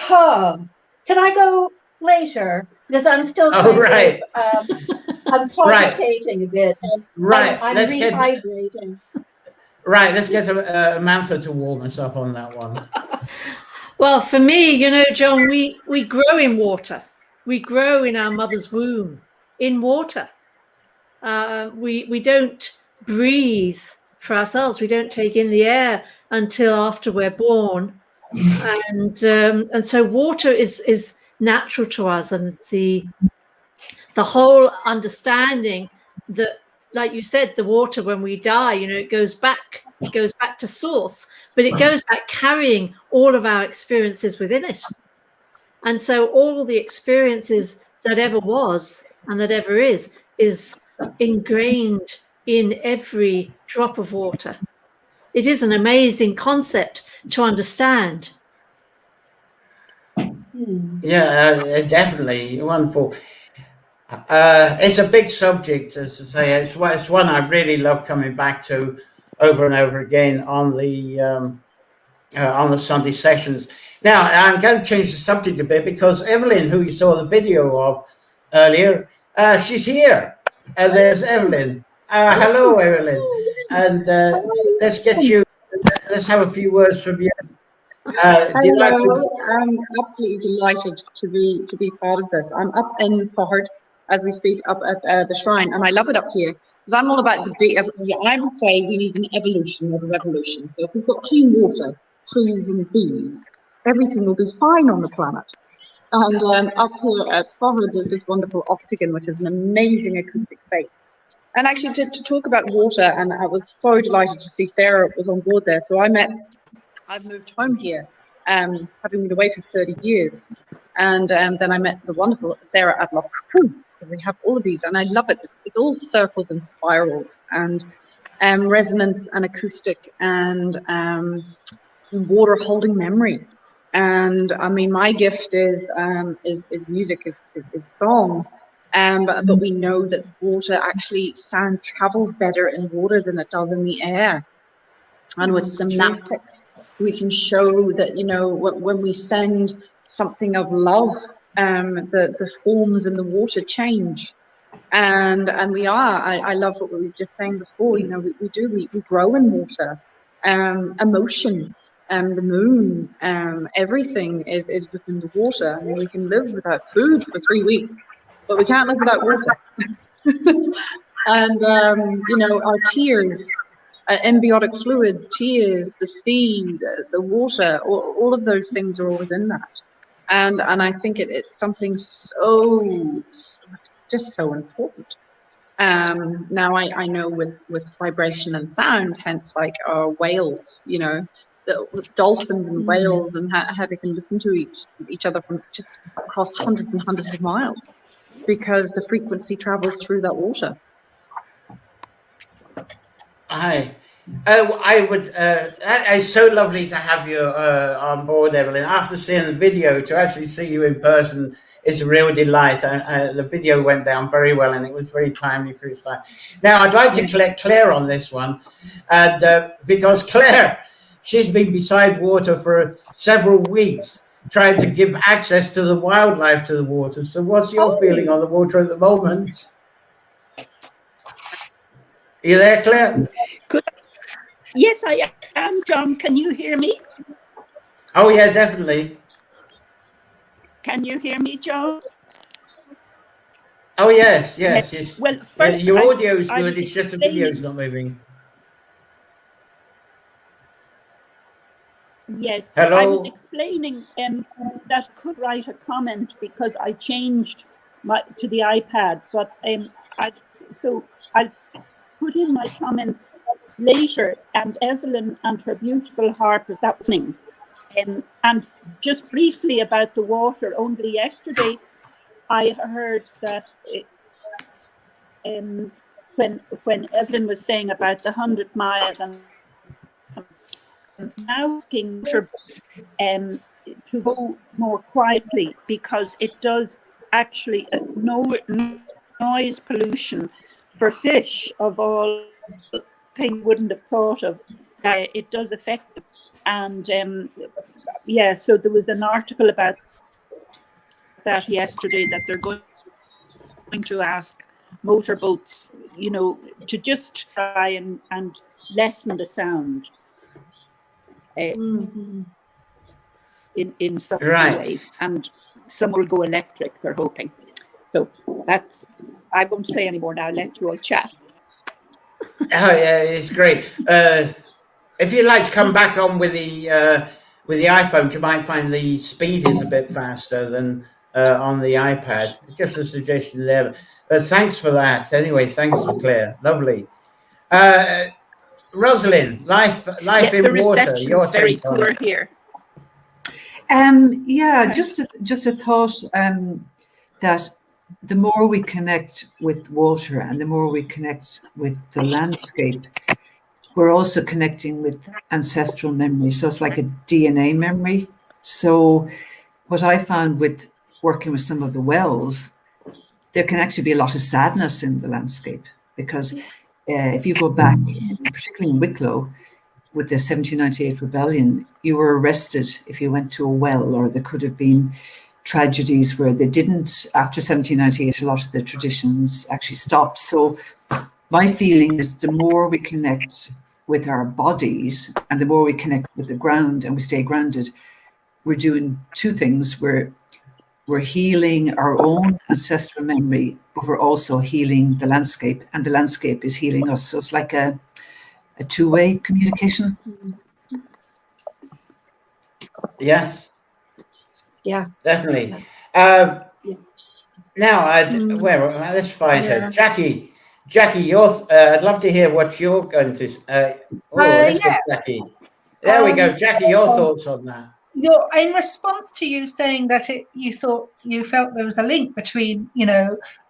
Can I go later? Because I'm still right. I'm contemplating a bit. Right. I'm rehydrating. Right, let's get Amantha to warm us up on that one. Well, for me, you know, John, we grow in water. We grow in our mother's womb in water. We don't breathe for ourselves. We don't take in the air until after we're born, and so water is natural to us, and the whole understanding that, like you said, the water, when we die, you know, it goes back to source, but it goes back carrying all of our experiences within it. And so all the experiences that ever was and that ever is ingrained in every drop of water. It is an amazing concept to understand. Yeah, definitely wonderful. It's a big subject, as I say. It's one I really love coming back to over and over again on the Sunday sessions. Now, I'm going to change the subject a bit, because Evelyn, who you saw the video of earlier, she's here. And there's Evelyn. Hello, Evelyn. And let's have a few words from you. Hello, I'm absolutely delighted to be part of this. I'm up in Bhride as we speak, up at the shrine, and I love it up here because I'm all about I would say we need an evolution, not a revolution. So if we've got clean water, trees and bees, everything will be fine on the planet. And up here at Bhride there's this wonderful octagon, which is an amazing acoustic space. And actually to talk about water, and I was so delighted to see Sarah was on board there. So I've moved home here, having been away for 30 years. And then I met the wonderful Sarah at Loch Croom, because we have all of these, and I love it. It's all circles and spirals, and resonance and acoustic, and water holding memory. And I mean, my gift is music, is song. But we know that water actually, sound travels better in water than it does in the air. And with synaptics, we can show that, you know, when we send something of love, the forms in the water change. And we are. I love what we were just saying before. You know, we grow in water. Emotion, the moon, everything is within the water. I mean, we can live without food for 3 weeks, but we can't live without water. And you know, our tears, embiotic fluid, tears, the sea, the water, all of those things are all within that. And I think it's something so just so important. Now I know with vibration and sound, hence like whales, you know, the dolphins and whales, and how they can listen to each other from just across hundreds and hundreds of miles, because the frequency travels through that water. Hi. I would. It's so lovely to have you on board, Evelyn. After seeing the video, to actually see you in person is a real delight. The video went down very well, and it was very timely for its time. Now, I'd like to collect Claire on this one, and because Claire, she's been beside water for several weeks, trying to give access to the wildlife to the water. So, what's your feeling on the water at the moment? Are you there, Claire? Yes, I am, John. Can you hear me? Oh, yeah, definitely. Can you hear me, John? Oh, yes. Well, first, your audio is good. It's just the video is not moving. Yes. Hello? I was explaining that I could write a comment because I changed to the iPad, but I'll put in my comments later, and Evelyn and her beautiful harp is that thing. And just briefly about the water, only yesterday I heard that when Evelyn was saying about the 100 miles and asking to go more quietly, because it does actually noise pollution for fish of all things wouldn't have thought of. It does affect them. And so there was an article about that yesterday, that they're going to ask motorboats, you know, to just try and lessen the sound in some way, and some will go electric, they're hoping. So that's, I won't say anymore now, let you all chat. Oh yeah, it's great. If you'd like to come back on with the iPhone, you might find the speed is a bit faster than on the iPad. Just a suggestion there. Thanks for that. Anyway, thanks, Claire. Lovely. Rosalind, life in water. Your take on it. Here. Just a thought that the more we connect with water and the more we connect with the landscape, we're also connecting with ancestral memory. So it's like a DNA memory. So what I found with working with some of the wells, there can actually be a lot of sadness in the landscape, because if you go back, particularly in Wicklow, with the 1798 rebellion, you were arrested if you went to a well, or there could have been tragedies where they didn't. After 1798, a lot of the traditions actually stopped. So my feeling is the more we connect with our bodies and the more we connect with the ground and we stay grounded, we're doing two things. We're healing our own ancestral memory, but we're also healing the landscape, and the landscape is healing us. So it's like a two-way communication. Yes. Yeah. Definitely. Now, let's find her. Jackie, I'd love to hear what you're going to. Let's go, Jackie. There we go, Jackie. Your thoughts on that? In response to you saying that you felt there was a link between,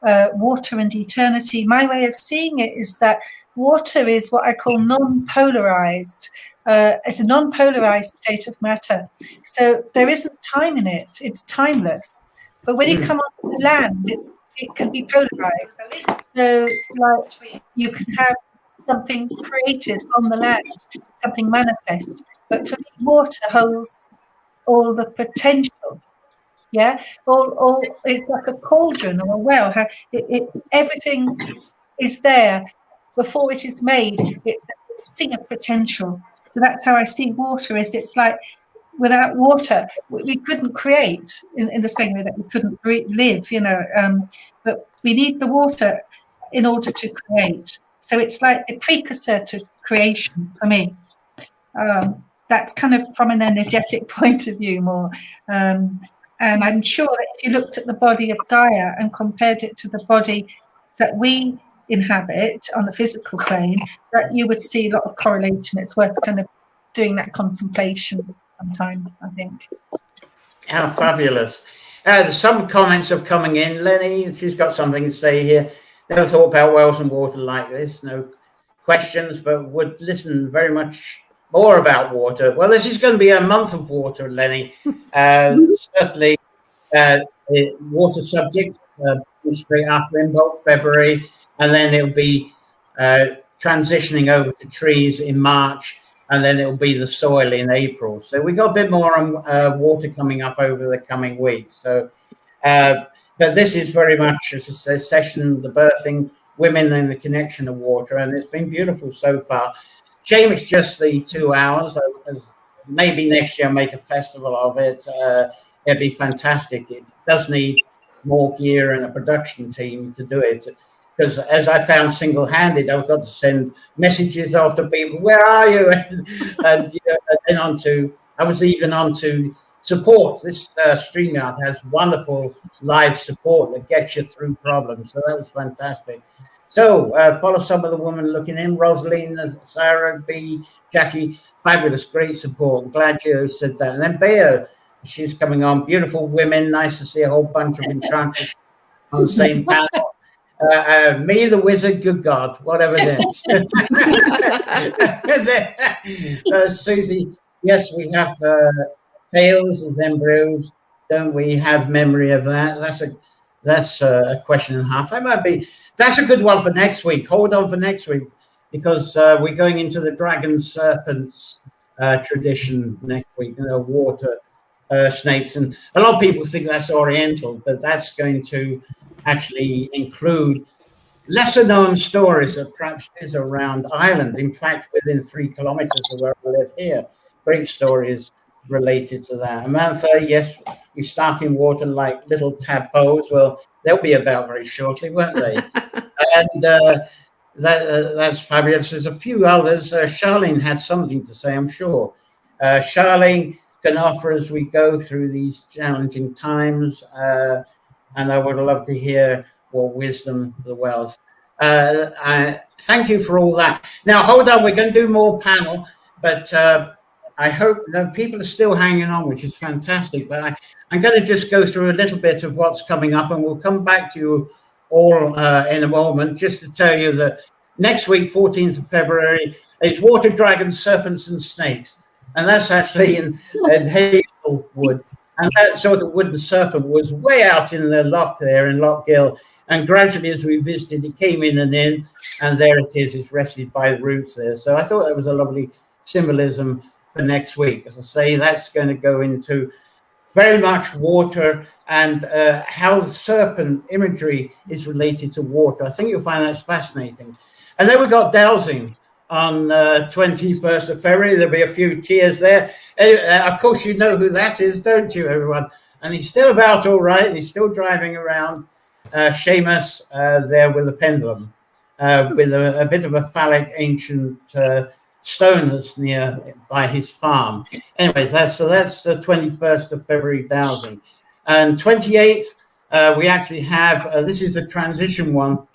water and eternity. My way of seeing it is that water is what I call non-polarized. It's a non-polarized state of matter. So there isn't time in it. It's timeless. But when you come onto the land, it can be polarized. So like you can have something created on the land, something manifest. But for me, water holds all the potential Yeah, or it's like a cauldron or a well. Everything is there before it is made. It's a sea of potential. So that's how I see water. It's like without water, we couldn't create in the same way that we couldn't live. But we need the water in order to create. So it's like the precursor to creation for me. That's kind of from an energetic point of view more. And I'm sure that if you looked at the body of Gaia and compared it to the body that we inhabit on the physical plane, that you would see a lot of correlation. It's worth kind of doing that contemplation sometime, I think. How fabulous. Some comments are coming in. Lenny, she's got something to say here. Never thought about wells and water like this. No questions, but would listen very much more about water. Well, this is going to be a month of water, Lenny. Certainly, water subject straight after Imbolc, February, and then it'll be transitioning over to trees in March, and then it'll be the soil in April. So we got a bit more on water coming up over the coming weeks. So, but this is very much a session, the birthing, women and the connection of water, and it's been beautiful so far. Shame it's just the 2 hours. Maybe next year I'll make a festival of it. It'd be fantastic. It does need more gear and a production team to do it. Because as I found single-handed, I've got to send messages off to people, where are you? And then I was even on to support. This StreamYard has wonderful live support that gets you through problems. So that was fantastic. So follow some of the women looking in. Rosaline, Sarah, B, Jackie, fabulous, great support. I'm glad you said that. And then Bea, she's coming on. Beautiful women. Nice to see a whole bunch of enchanters on the same panel. Me, the wizard, good God, whatever it is. Susie, yes, we have tails as embryos. Don't we have memory of that? That's a question and a half. That's a good one for next week. Hold on for next week, because we're going into the dragon serpents tradition next week. Water snakes, and a lot of people think that's Oriental, but that's going to actually include lesser known stories that perhaps is around Ireland. In fact, within 3 kilometers of where I live here, great stories related to that. Amantha, yes, we start in water like little tadpoles. Well, they'll be about very shortly, won't they? And that's fabulous. There's a few others. Charlene had something to say, I'm sure. Charlene can offer as we go through these challenging times, and I would love to hear what wisdom the wells. Thank you for all that. Now, hold on, we're going to do more panel, but I hope people are still hanging on, which is fantastic. But I'm going to just go through a little bit of what's coming up, and we'll come back to you all in a moment, just to tell you that next week, 14th of February, is Water Dragons, Serpents and Snakes. And that's actually in Hazelwood. And that sort of wooden serpent was way out in the loch there in Loch Gill. And gradually, as we visited, it came in, and there it is. It's rested by the roots there. So I thought that was a lovely symbolism for next week. As I say, that's going to go into very much water and how the serpent imagery is related to water. I think you'll find that's fascinating. And then we've got dowsing on 21st of February. There'll be a few tears there. Of course, you know who that is, don't you, everyone? And he's still about all right. He's still driving around. Seamus there with a pendulum, with a bit of a phallic ancient stone that's near by his farm. Anyways, that's the 21st of February dowsing. And 28th, we actually have, this is the transition one,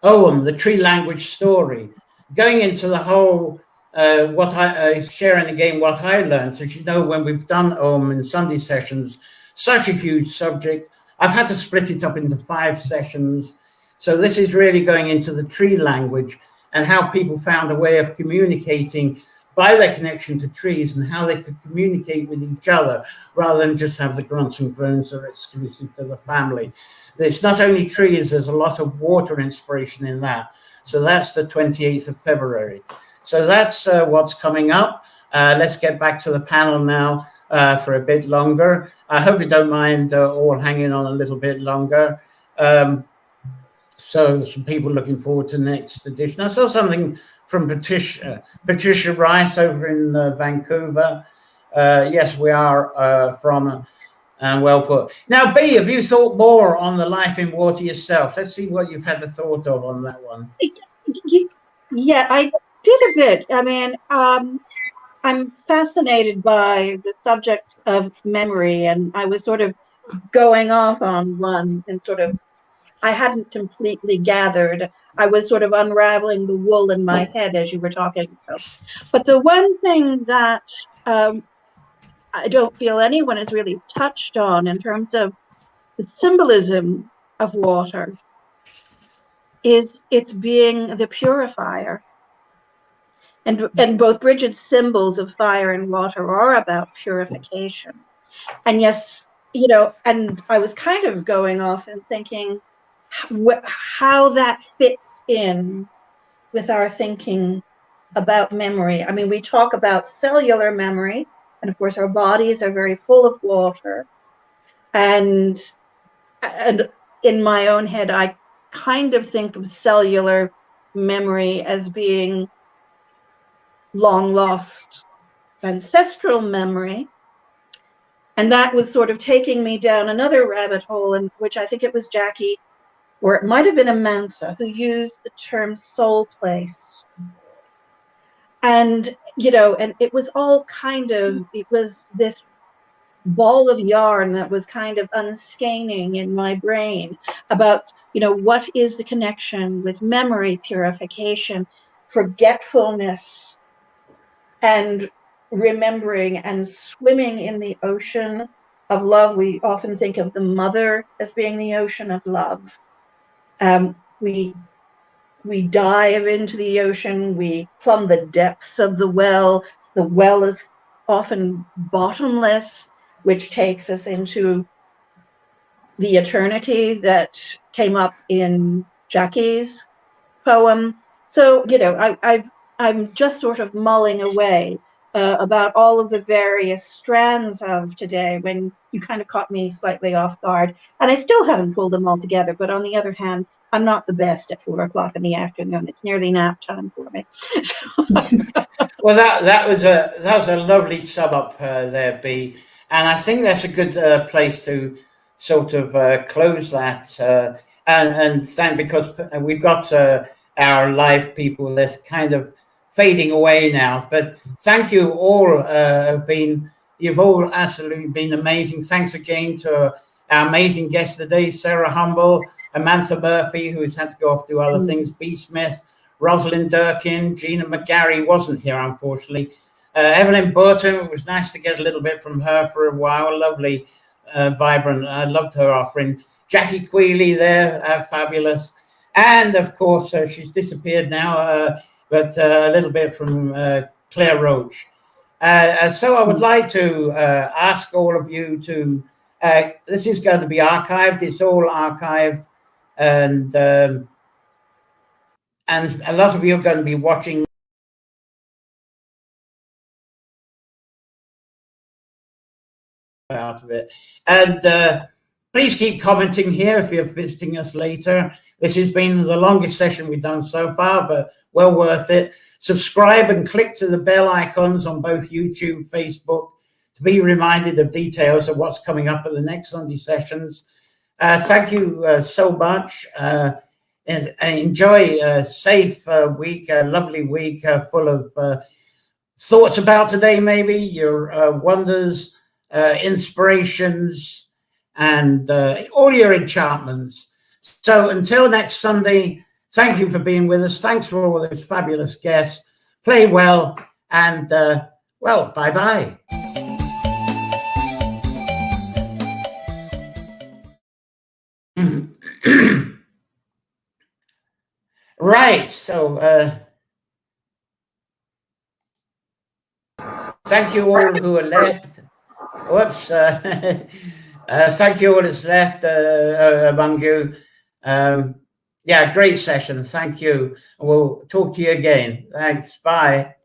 Ogham, the tree language story. Going into the whole, sharing again what I learned. As you know, when we've done Ogham in Sunday sessions, such a huge subject, I've had to split it up into 5 sessions. So this is really going into the tree language and how people found a way of communicating by their connection to trees and how they could communicate with each other rather than just have the grunts and groans that are exclusive to the family. It's not only trees, there's a lot of water inspiration in that. So that's the 28th of February. So that's what's coming up. Let's get back to the panel now. for a bit longer. I hope you don't mind all hanging on a little bit longer. So there's some people looking forward to the next edition. I saw something from Patricia Rice over in Vancouver. Yes, we are from well put. Now, B, have you thought more on the life in water yourself? Let's see what you've had the thought of on that one. Yeah, I did a bit. I mean, I'm fascinated by the subject of memory, and I was sort of going off on one and sort of, I hadn't completely gathered. I was sort of unraveling the wool in my head as you were talking. But the one thing that I don't feel anyone has really touched on in terms of the symbolism of water is its being the purifier. And both Brigid's symbols of fire and water are about purification. And yes, you know, and I was kind of going off and thinking how that fits in with our thinking about memory. I mean, we talk about cellular memory, and of course our bodies are very full of water. And in my own head, I kind of think of cellular memory as being long lost ancestral memory. And that was sort of taking me down another rabbit hole, in which I think it was Jackie, or it might have been Amantha, who used the term soul place. And, you know, and it was all kind of, it was this ball of yarn that was kind of unscanning in my brain about, you know, what is the connection with memory purification, forgetfulness, and remembering and swimming in the ocean of love. We often think of the mother as being the ocean of love. We dive into the ocean, we plumb the depths of the well. The well is often bottomless, which takes us into the eternity that came up in Jackie's poem. So, you know, I'm just sort of mulling away about all of the various strands of today, when you kind of caught me slightly off guard. And I still haven't pulled them all together. But on the other hand, I'm not the best at 4 o'clock in the afternoon. It's nearly nap time for me. Well, that was a lovely sum up there, B. And I think that's a good place to sort of close that. And thank, because we've got our live people that's kind of fading away now. But thank you all. You've all absolutely been amazing. Thanks again to our amazing guest today, Sarah Humble, Amantha Murphy, who's had to go off do other things, B. Smith, Rosalind Durkin, Gina McGarry wasn't here, unfortunately. Evelyn Burton, it was nice to get a little bit from her for a while. Lovely, vibrant. I loved her offering. Jackie Quealy there, fabulous. And of course, she's disappeared now, but a little bit from Claire Roach. So I would like to ask all of you to, this is going to be archived. It's all archived. And a lot of you are going to be watching out of it. And please keep commenting here if you're visiting us later. This has been the longest session we've done so far, but well worth it. Subscribe and click to the bell icons on both YouTube, Facebook, to be reminded of details of what's coming up at the next Sunday sessions. Thank you so much. Enjoy a safe week, a lovely week full of thoughts about today, maybe your wonders, inspirations, and all your enchantments. So until next Sunday, thank you for being with us. Thanks for all those fabulous guests. Play well, and well, bye-bye. Right, so thank you all who are left. Whoops. Thank you all that's left among you. Yeah, great session. Thank you. We'll talk to you again. Thanks. Bye.